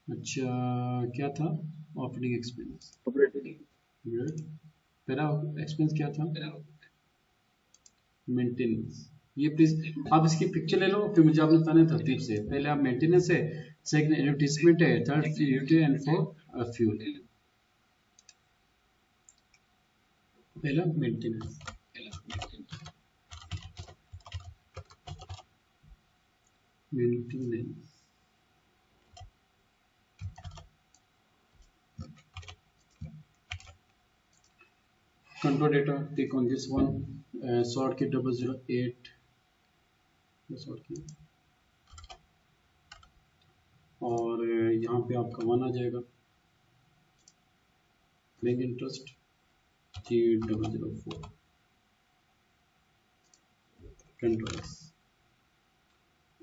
अच्छा, क्या था ऑपरेटिंग एक्सपेंस, ऑपरेटिंग गुड। पहला एक्सपेंस क्या था, मेंटेनेंस। ये प्लीज आप इसकी पिक्चर ले लो, फिर मुझे आपने बताना है तरतीब से। पहले आप मेंटेनेंस है, सेकंड एडवर्टाइजमेंट है, third utility and fourth fuel. पहला maintenance, maintenance Control data, click on this one, sort key 008, sort key, और यहाँ पे आपका 1 आ जाएगा, bank interest G004, control S.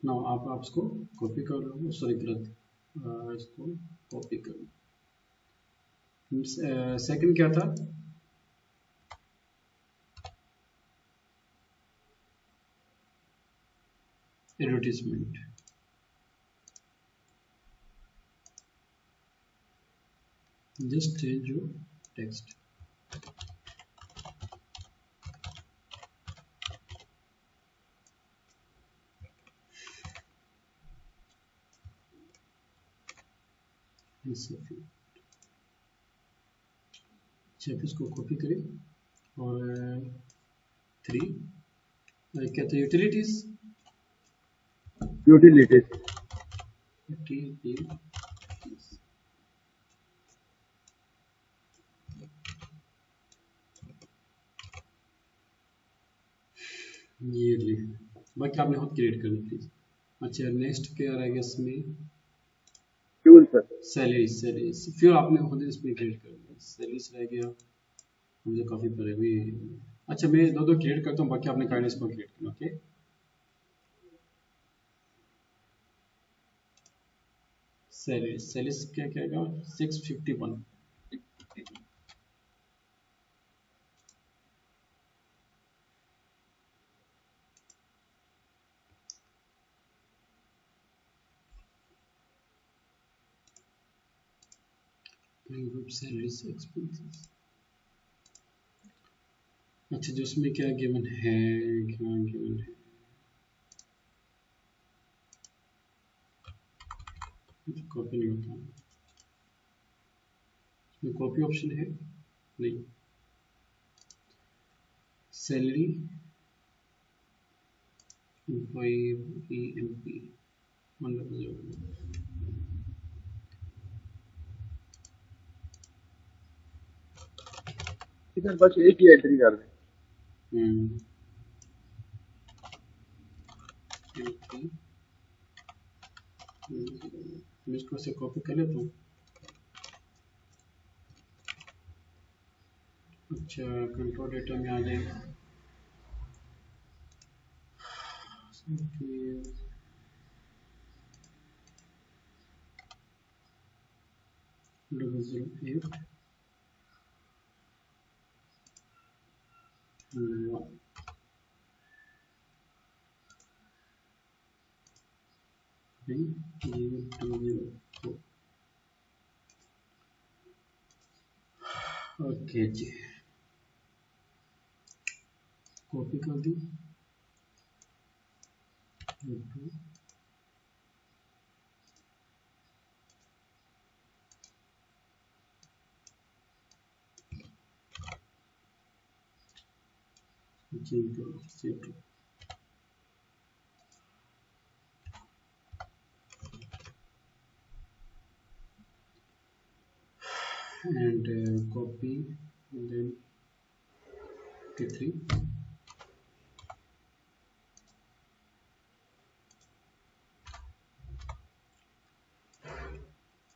Now आप इसको कॉपी कर लो, सॉरी गलत, इसको कॉपी कर लो। सेकंड क्या था, advertisement, just change your text, इसको कॉपी करें और 3 क्या था, यूटिलिटीज, ये ले, बाकी आपने खुद क्रिएट करना प्लीज। अच्छा नेक्स्ट क्या रहेगा इसमें, फ्यूल सर, सैलरी फ्यूल आपने खुद इसमें क्रिएट करना, सैलरीज रह गया, मुझे काफ़ी परे भी। अच्छा मैं दो क्रिएट करता हूँ, बाकी आपने काइंड इसको क्रिएट करना, ओके। सैलरीज क्या कहेगा, 651, ग्रुप सैलरीज एक्सपेंसेस। अच्छा जो उसमें क्या गिवन है, क्या गिवन है, कॉपी नहीं होता, इसमें कॉपी ऑप्शन है नहीं, सैलरी एम्प्लॉई EMP 100, सर बस एक ही एंट्री कर रहे हैं। मैं इसको से कॉपी कर लेता हूँ। अच्छा कंट्रोल डेटा में आ जाएगा, ओके जी, कॉपी कर दी, and copy and then T3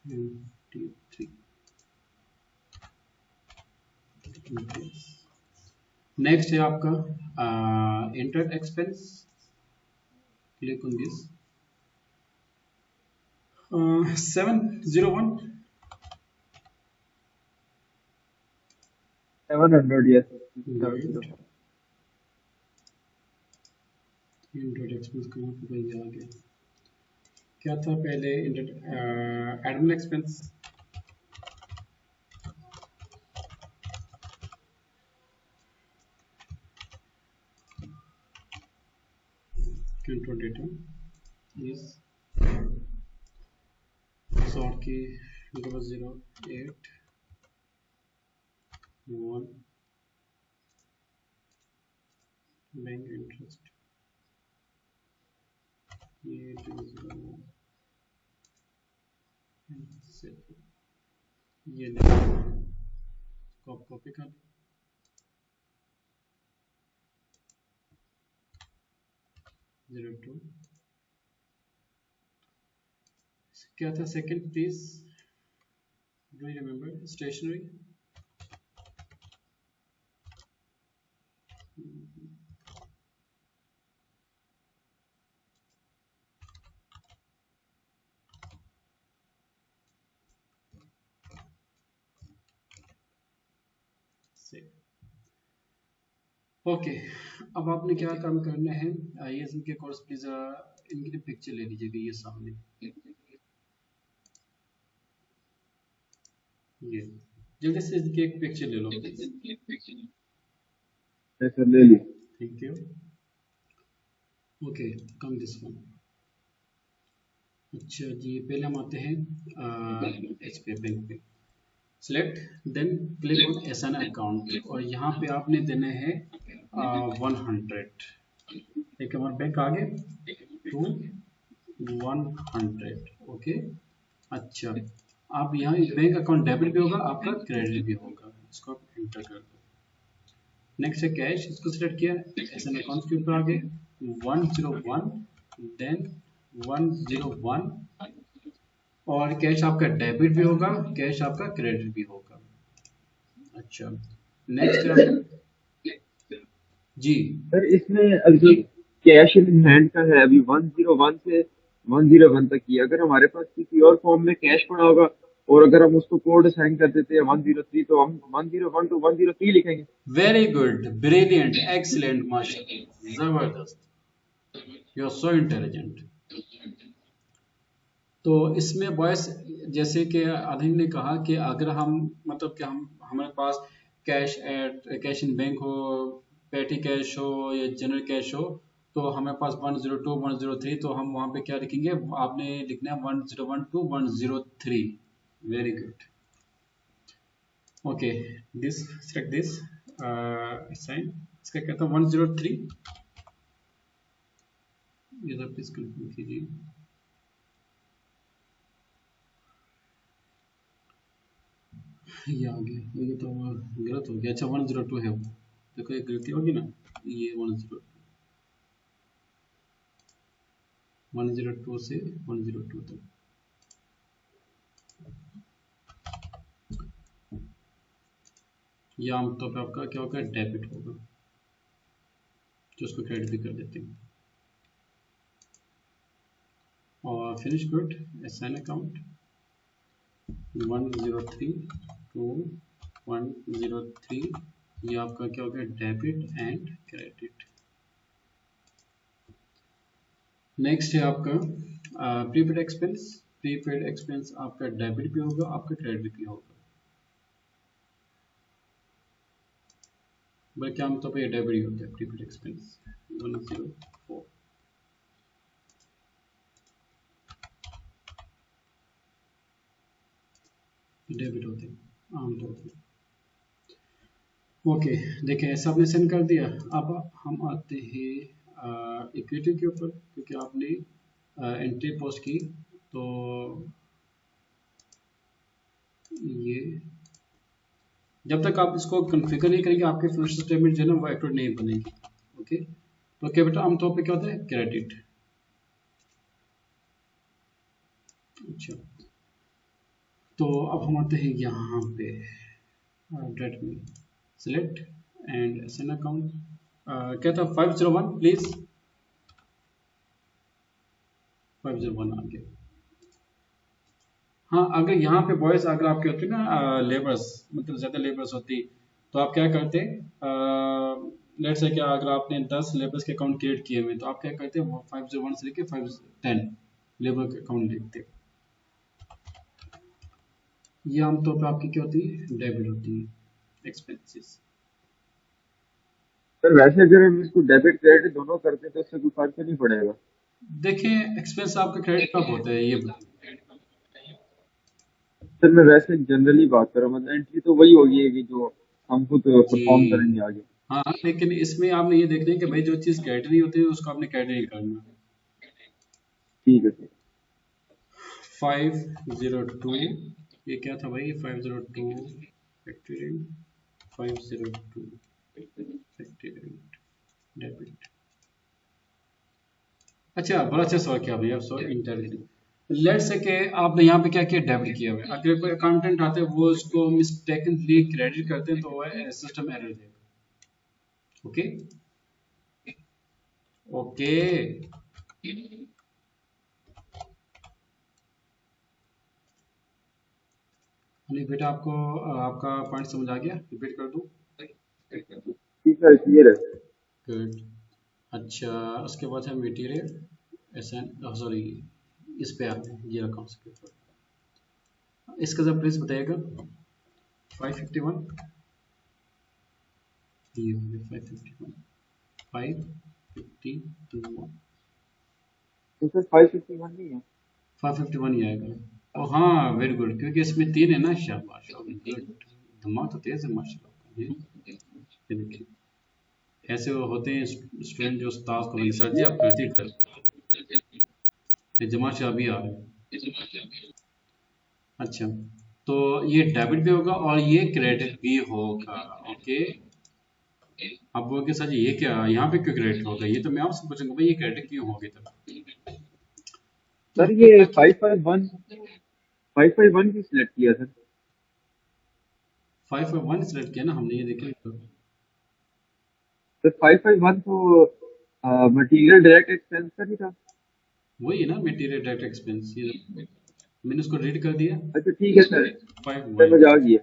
and T3 next है आपका inter expense, click on this 701 700, yes inter expense कहाँ पे भाई आ गया, क्या था पहले, admin expense, control data is sort की 008 1 बैंक इंटरेस्ट, ये 201 ये कॉपी कर, 02 क्या था second please, do you remember? Stationery, से ओके। अब आपने क्या काम करना है, ये इनके कोर्स प्लीज इनकी पिक्चर ले लीजिएगा, ये सामने ये जल्दी से इनकी एक पिक्चर ले लो प्लीज। सर ले ली। Thank you. Okay, come this one. अच्छा जी, पहले हम आते हैं एच पे बैंक पे। Select, then click on S N account, और यहाँ पे आपने देने हैं 100। एक हमारा बैंक आ गए टू 100। ओके, अच्छा, आप यहाँ बैंक अकाउंट डेबिट भी होगा, आपका क्रेडिट भी होगा, इसको आप एंटर कर दो। नेक्स्ट है कैश, इसको सिलेक्ट किया, एस एन अकाउंट के ऊपर आ गए 101, देन 101, और कैश आपका डेबिट भी होगा, कैश आपका क्रेडिट भी होगा। अच्छा, नेक्स्ट है जी। सर इसमें अभी कैश इन हैंड का है, अभी 101 से 101 तक की, अगर हमारे पास किसी और फॉर्म में कैश पड़ा होगा और अगर हम उसको कोड असाइन कर देते हैं 103, तो हम 101 टू 103 लिखेंगे। वेरी गुड, ब्रिलियंट, एक्सीलेंट, माशाल्लाह, जबरदस्त, यू आर सो इंटेलिजेंट। तो इसमें बॉयस, जैसे कि अधीन ने कहा कि अगर हम मतलब कि हम हमारे पास कैश इन बैंक हो, पेटी कैश हो या जनरल कैश हो, तो हमारे पास 102 103, तो हम वहाँ पे क्या लिखेंगे, आपने लिखना है 101 to 103। Very good. Okay, this select this sign, इसका कहता है 103, ये सब प्लीज कंफर्म कीजिए। ये आ गया, ये तो गलत हो गया। अच्छा, 102 है वो, देखो ये गलती होगी ना, ये 102 से 102 तक। ये आमतौर पर आपका क्या होगा, डेबिट होगा, जो उसको क्रेडिट भी कर देते हैं। और finish good, SN account 103 to 103, ये आपका क्या होगा, डेबिट एंड क्रेडिट। नेक्स्ट है आपका प्रीपेड एक्सपेंस। प्रीपेड एक्सपेंस आपका डेबिट भी होगा, आपका क्रेडिट भी होगा, बल्कि आमतौर पर ये डेबिट ही होता है। प्रीपेड एक्सपेंस 104 डेबिट होते हैं आमतौर पर। ओके, देखिए ऐसा आपने सेंड कर दिया। अब हम आते हैं इक्विटी के ऊपर, क्योंकि आपने एंट्री पोस्ट की, तो ये जब तक आप इसको कॉन्फ़िगर नहीं करेंगे, आपके फाइनेंशियल स्टेटमेंट जो है ना वो एक्यूरेट नहीं बनेगी। ओके, तो कैपिटल आमतौर पे क्या होता है, क्रेडिट। अच्छा, तो अब हम आते हैं यहाँ पे डेट में, सिलेक्ट एंड एसएन अकाउंट, क्या था 501 प्लीज, 501 आ गया। हाँ, अगर यहाँ पे बॉयज अगर आपके होते ना लेबर्स, मतलब ज्यादा लेबर्स होती, तो आप क्या करते, लेट्स से क्या, अगर आपने 10 लेबर्स के अकाउंट क्रिएट किए हुए, तो आप क्या करते हैं, 501 से लेके 510 लेबर के अकाउंट लिखते। ये आमतौर पर आपकी क्या होती है, डेबिट होती है एक्सपेंसेस। सर वैसे अगर हम इसको डेबिट क्रेडिट दोनों करते हैं तो इससे कोई फर्क तो नहीं पड़ेगा? देखिए एक्सपेंस आपका क्रेडिट कब होता है, ये बताइए। सर मैं वैसे जनरली बात कर रहा हूँ, मतलब एंट्री तो वही होगी कि जो हम खुद जी, परफॉर्म करेंगे आगे। हाँ, लेकिन इसमें आपने ये देखना है कि भाई जो चीज़ क्रेडिट नहीं होती है उसको आपने क्रेडिट नहीं करना। ठीक है सर। 502, ये क्या था भाई, 502 फैक्टरी, 502 फैक्टरी डेबिट। अच्छा, बड़ा अच्छा सवाल किया भैया, सो इंटेलिजेंट। लेट्स से कि आपने यहाँ पे क्या किया, डेबिट किया हुआ है। अगर कोई अकाउंटेंट आते हैं वो इसको मिस्टेकनली क्रेडिट करते हैं तो वो सिस्टम एरर देगा। Okay okay. नहीं बेटा, आपको आपका पॉइंट समझ आ गया, रिपीट कर दूं? ठीक है, क्लियर है। गुड। अच्छा, उसके बाद है मटेरियल एस एन, सॉरी, इस पे आते हैं, ये अकाउंट्स के ऊपर। इसका जब प्लीज बताइएगा। 551, ये हो गया 551, 551, तो सर 551 नहीं है। 551 ही आएगा। ओ हाँ, वेरी गुड, क्योंकि इसमें 3 है ना। शाबाश, गुड। दिमाग तो तेज है माशाल्लाह जी। ये देखिए, ऐसे वो होते हैं स्टूडेंट जो उस्ताद को मिले, सर जी आप गलती कर, ये जमा अभी आ रहा है। अच्छा, तो ये डेबिट भी होगा और ये क्रेडिट भी होगा। ओके। अब वो के सर जी ये क्या, यहाँ पे क्यों क्रेडिट होगा, ये तो मैं आपसे पूछूंगा भाई, ये क्रेडिट क्यों होगी तब। तो सर ये 551 की सिलेक्ट किया सर। 551 सेलेक्ट किया ना हमने, ये देखिए तो। सर 551 तो मटेरियल डायरेक्ट एक्सपेंस का ही था। वही है ना, मटेरियल डायरेक्ट एक्सपेंस, ये मैंने उसको रीड कर दिया। अच्छा ठीक है सर, फाइव समझ वन आ गया।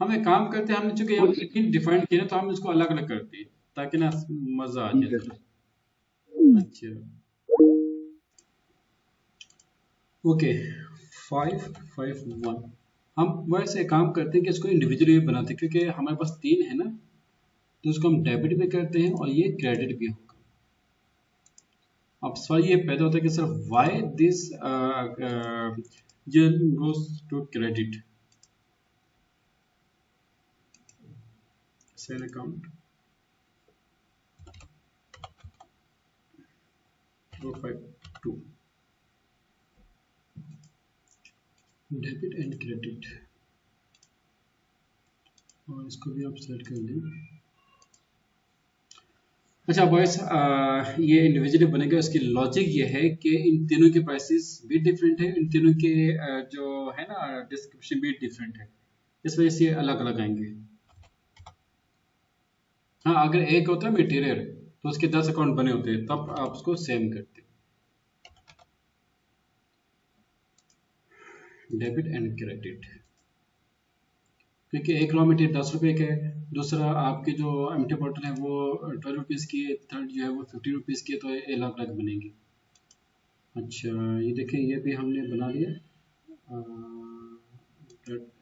हम एक काम करते हैं, हमने चूंकि यहाँ और पे डिफाइन किया ना, तो हम इसको अलग अलग करते हैं ताकि ना मजा आ ठीक जाए है थोड़ा। सर। अच्छा, ओके। 551, हम वैसे एक काम करते हैं कि इसको इंडिविजुअली बनाते हैं, क्योंकि हमारे पास 3 है ना, तो इसको हम डेबिट भी करते हैं और ये क्रेडिट भी होगा। अब सवाल ये पैदा होता है कि sir why this goes to credit sale account 452, debit and credit, और इसको भी आप सेलेक्ट कर दें। अच्छा बॉयस, ये इंडिविजुअली बनेगा। इसकी लॉजिक ये है कि इन तीनों के प्राइसेस भी डिफरेंट है, इन तीनों के जो है ना डिस्क्रिप्शन भी डिफरेंट है, इस वजह से अलग अलग आएंगे। हाँ, अगर एक होता है मटेरियल तो उसके 10 अकाउंट बने होते हैं, तब आप उसको सेम करते हैं, डेबिट एंड क्रेडिट। क्योंकि एक रॉ मटेरियल 10 रुपए का है, दूसरा आपके जो एमटी बॉटल है वो 12 रुपीज़ की है, थर्ड जो है वो 50 रुपीज़ की है, तो ये अलग अलग बनेंगे। अच्छा, ये देखिए, ये भी हमने बना लिया।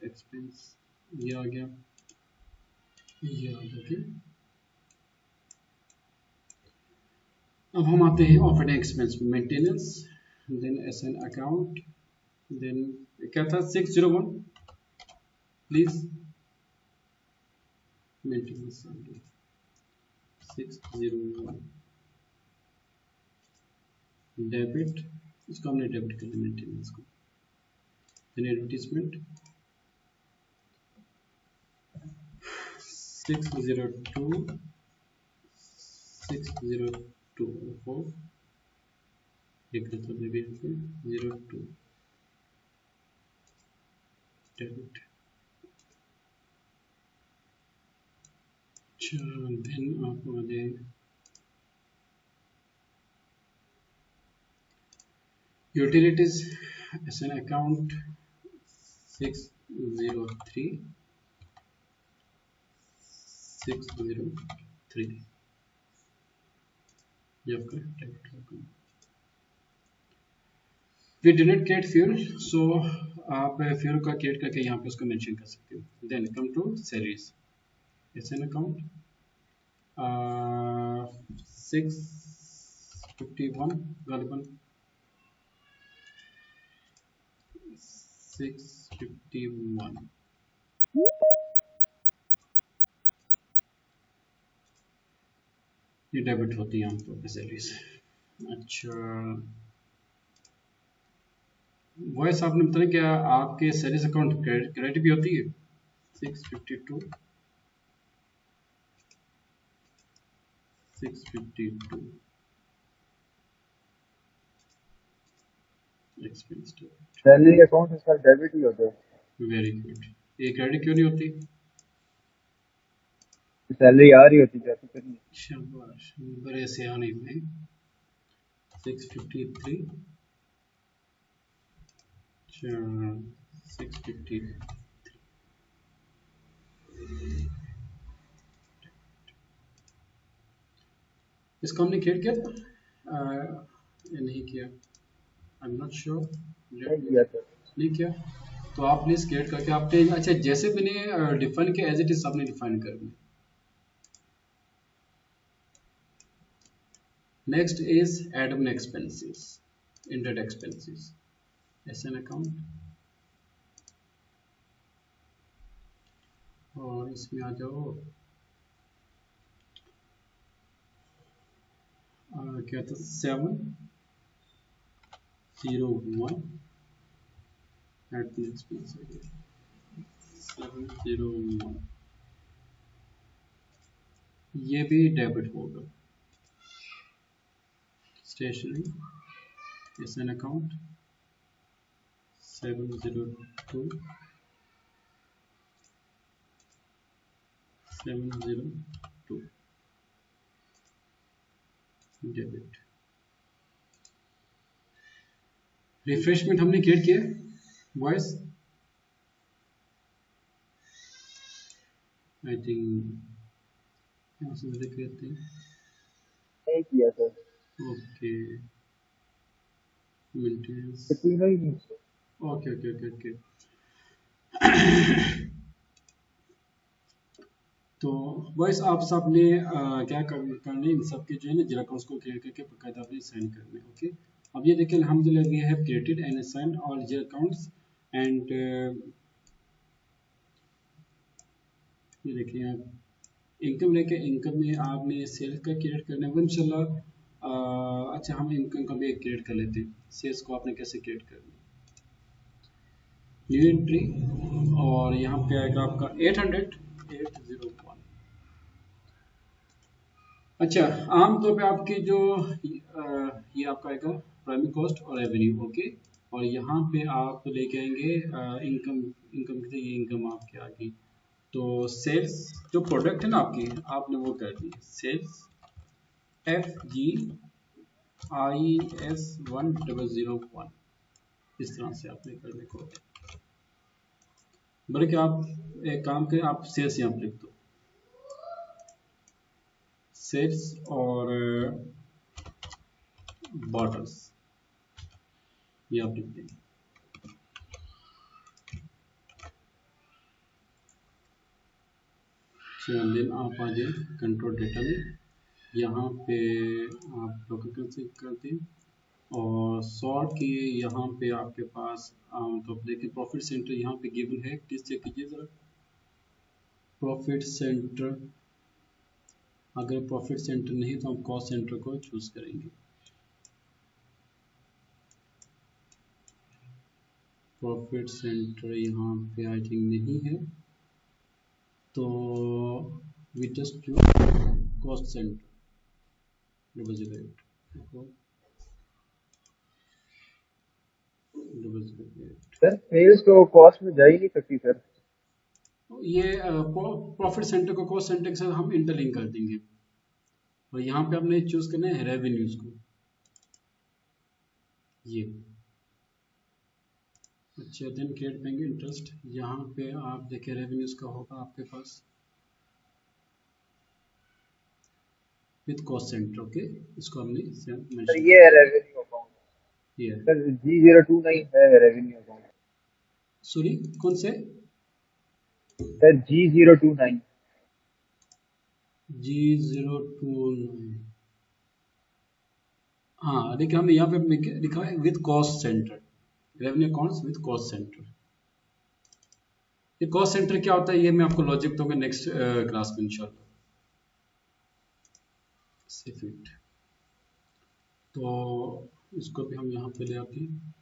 एक्सपेंस ये आ गया, ये आ गया, ठीक। अब हम आते हैं ऑपरेटिंग एक्सपेंस में, maintenance, then S N account, then क्या था 601, प्लीज, मेंटेनेंस 601, डेबिट, इसको हमने डेबिट कर लिया मेंटेनेंस को, देन एडवर्टीजमेंट 602, 602 लिख लेता हूँ मैं भी, 02 डेबिट। अच्छा, देन आप आ जाए यूटिलिटीज, एस एन अकाउंट 603, 603, ये आपका डेबिट होगा। We did not create fuel, so आप फ्यूल का क्रिएट करके यहाँ पे उसको मेंशन कर सकते हो। Then come to salaries, S N account 651, गालिबन 651, ये डेबिट होती है आमतौर पर सैलरीज। अच्छा, वॉइस आपने बताया क्या आपके सैलरीज अकाउंट क्रेडिट भी होती है? 652, 652, एक्सपेंस डेबिट। सैलरी अकाउंट इसका डेबिट ही होता है। Very good. ये क्रेडिट क्यों नहीं होती? सैलरी आ रही होती जाती करनी। शाबाश, बड़े से आने में 653 650। इसको हमने क्रिएट किया था या नहीं किया? I am not sure. नहीं किया सर। नहीं किया तो आप प्लीज क्रिएट करके आपने अच्छा जैसे मैंने डिफाइन किया एज इट इज आपने डिफाइन कर दिया। Next is admin expenses, internet expenses, SN account और इसमें आ जाओ क्या था 701 एडमिन एक्सपेंस 701 ये भी डेबिट होगा। Stationery SN account 702 702 debit. Refreshment हमने क्रिएट किया वॉइस आई थिंक यहाँ से देख लेते हैं। नहीं किया सर। ओके मेंटेनेंस तीनों ही नहीं। Okay okay okay okay. तो वॉइस आप सब ने क्या करना है इन सब के जो है ना जीरा अकाउंट्स को क्रिएट करके बकायदा आपने साइन करना है। ओके अब ये देखिए अल्हम्दुलिल्लाह we have created and assigned all GL accounts and ये देखिए आप इनकम लेके इनकम में आपने सेल्स का क्रिएट करना है इंशाल्लाह। अच्छा हम इनकम का भी एक क्रिएट कर लेते हैं। सेल्स को आपने कैसे क्रिएट करना है? न्यू एंट्री और यहाँ पे आएगा आपका 801। अच्छा आमतौर पे आपकी जो ये आपका आएगा प्राइमरी कॉस्ट और रेवेन्यू। ओके और यहाँ पे आप लेके आएंगे इनकम। इनकम की ये इनकम आपकी आ गई। तो सेल्स जो प्रोडक्ट है ना आपकी आपने वो कर दी सेल्स FGIS1001 इस तरह से आपने करने को बल्कि आप एक काम करें आप सेल्स यहाँ पर लिख दो सेल्स और बॉटल्स ये आप लिख देंगे। देन आप आ जाए कंट्रोल डेटा में यहाँ पे आप लोकेशन से कर दें और सॉर्ट किए यहाँ पे आपके पास तो देखिए प्रॉफिट सेंटर यहाँ पे गिवन है प्लीज चेक कीजिए जरा प्रॉफिट सेंटर। अगर प्रॉफिट सेंटर नहीं तो हम कॉस्ट सेंटर को चूज करेंगे। प्रॉफिट सेंटर यहाँ पे आई थिंक नहीं है तो we just choose cost centre 008 008। Sir sales तो कॉस्ट में जा ही नहीं सकती सर। ये प्रॉफिट सेंटर को कॉस्ट सेंटर के साथ हम इंटरलिंक कर देंगे और यहाँ पे आपने चूज करना है रेवेन्यूज को ये। अच्छा देन क्रिएट पेंगे इंटरेस्ट यहाँ पे आप देखिए रेवेन्यूज का होगा आपके पास विद कॉस्ट सेंटर। ओके इसको हमने सर मेंशन ये है रेवेन्यू अकाउंट। ये सर G029 है रेवेन्यू अकाउंट। सॉरी कौन से सर G029 G029 हाँ देखिए हमने यहाँ पे लिखा है with cost centre revenue accounts with cost centre. ये कॉस्ट सेंटर क्या होता है ये मैं आपको लॉजिक दूंगा नेक्स्ट क्लास में इंशाल्लाह। फिट तो इसको भी हम यहाँ पे ले आते हैं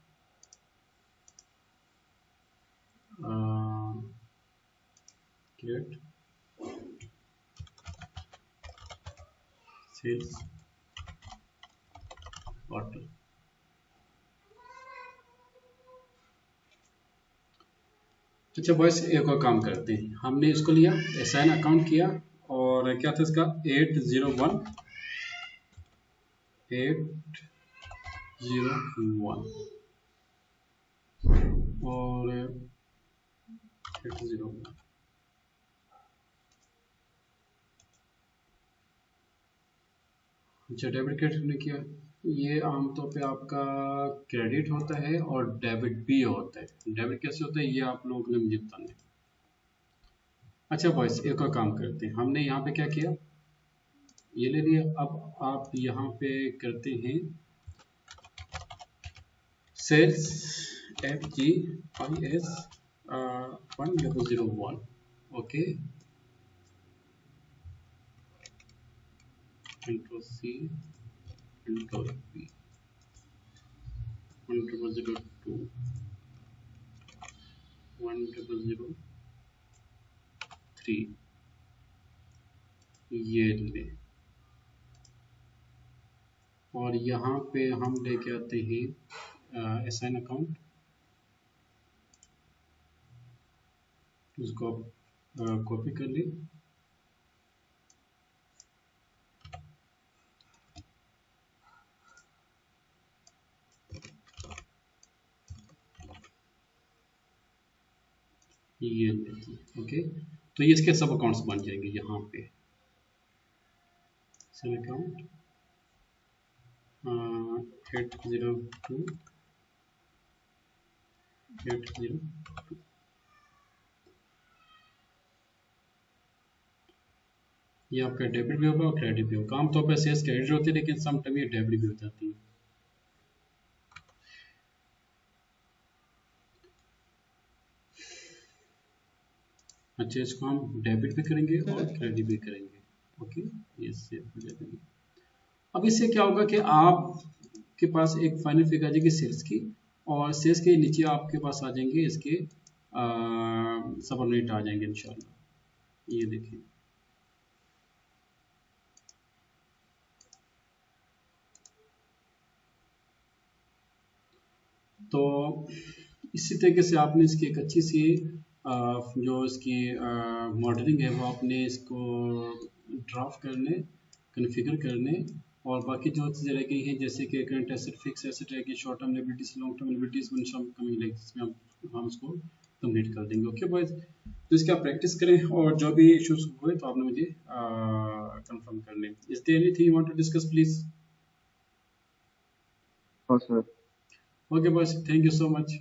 क्रिएट सेल्स बॉटल अच्छा बॉयस, एक और काम करते हैं। हमने इसको लिया, असाइन अकाउंट किया, और क्या था इसका 801 और 801। अच्छा, डेबिट क्रेडिट ने किया। ये आमतौर पे आपका क्रेडिट होता है और डेबिट भी होता है। डेबिट कैसे होता है ये आप लोगों ने मुझे बताना है। अच्छा बॉयस, एक और काम करते हैं। हमने यहाँ पे क्या किया, ये ले लिया। अब आप यहाँ पे करते हैं sales FGIS 1001। Okay, control C, control V, 1002, 1003, ये ले। और यहाँ पे हम लेके आते हैं असाइन अकाउंट। इसको कॉपी कर ली। ये लेते हैं। ओके, तो ये इसके सब अकाउंट्स बन जाएंगे यहाँ पे। Assign account 802, 802। ये आपका डेबिट भी होगा और क्रेडिट भी होगा। आमतौर पर सेल्स क्रेडिट होती है, लेकिन सम टाइम ये डेबिट भी हो जाती है। अच्छा, इसको हम डेबिट भी करेंगे और क्रेडिट भी करेंगे। ओके, ये सेव हो जाएगी। अब इससे क्या होगा कि आपके पास एक फाइनल फिगर आ जाएगी सेल्स की, और सेल्स के नीचे आपके पास आ जाएंगे इसके सबऑर्डिनेट आ जाएंगे इंशाल्लाह। ये देखिए, तो इसी तरीके से आपने इसकी एक अच्छी सी जो इसकी मॉडलिंग है वो आपने इसको ड्राफ्ट करने, कन्फिगर करने, और बाकी जो चीज़ें रह गई हैं जैसे कि करंट एसेट, फिक्स एसेट रहेगी, short term liabilities, long term liabilities, coming like इसमें हम इसको कंप्लीट कर देंगे। ओके बॉयज, तो इसका प्रैक्टिस करें, और जो भी इश्यूज हुए तो आपने मुझे कंफर्म कर लें। Is there anything you want to discuss please? हाँ sir. Okay boys, thank you so much.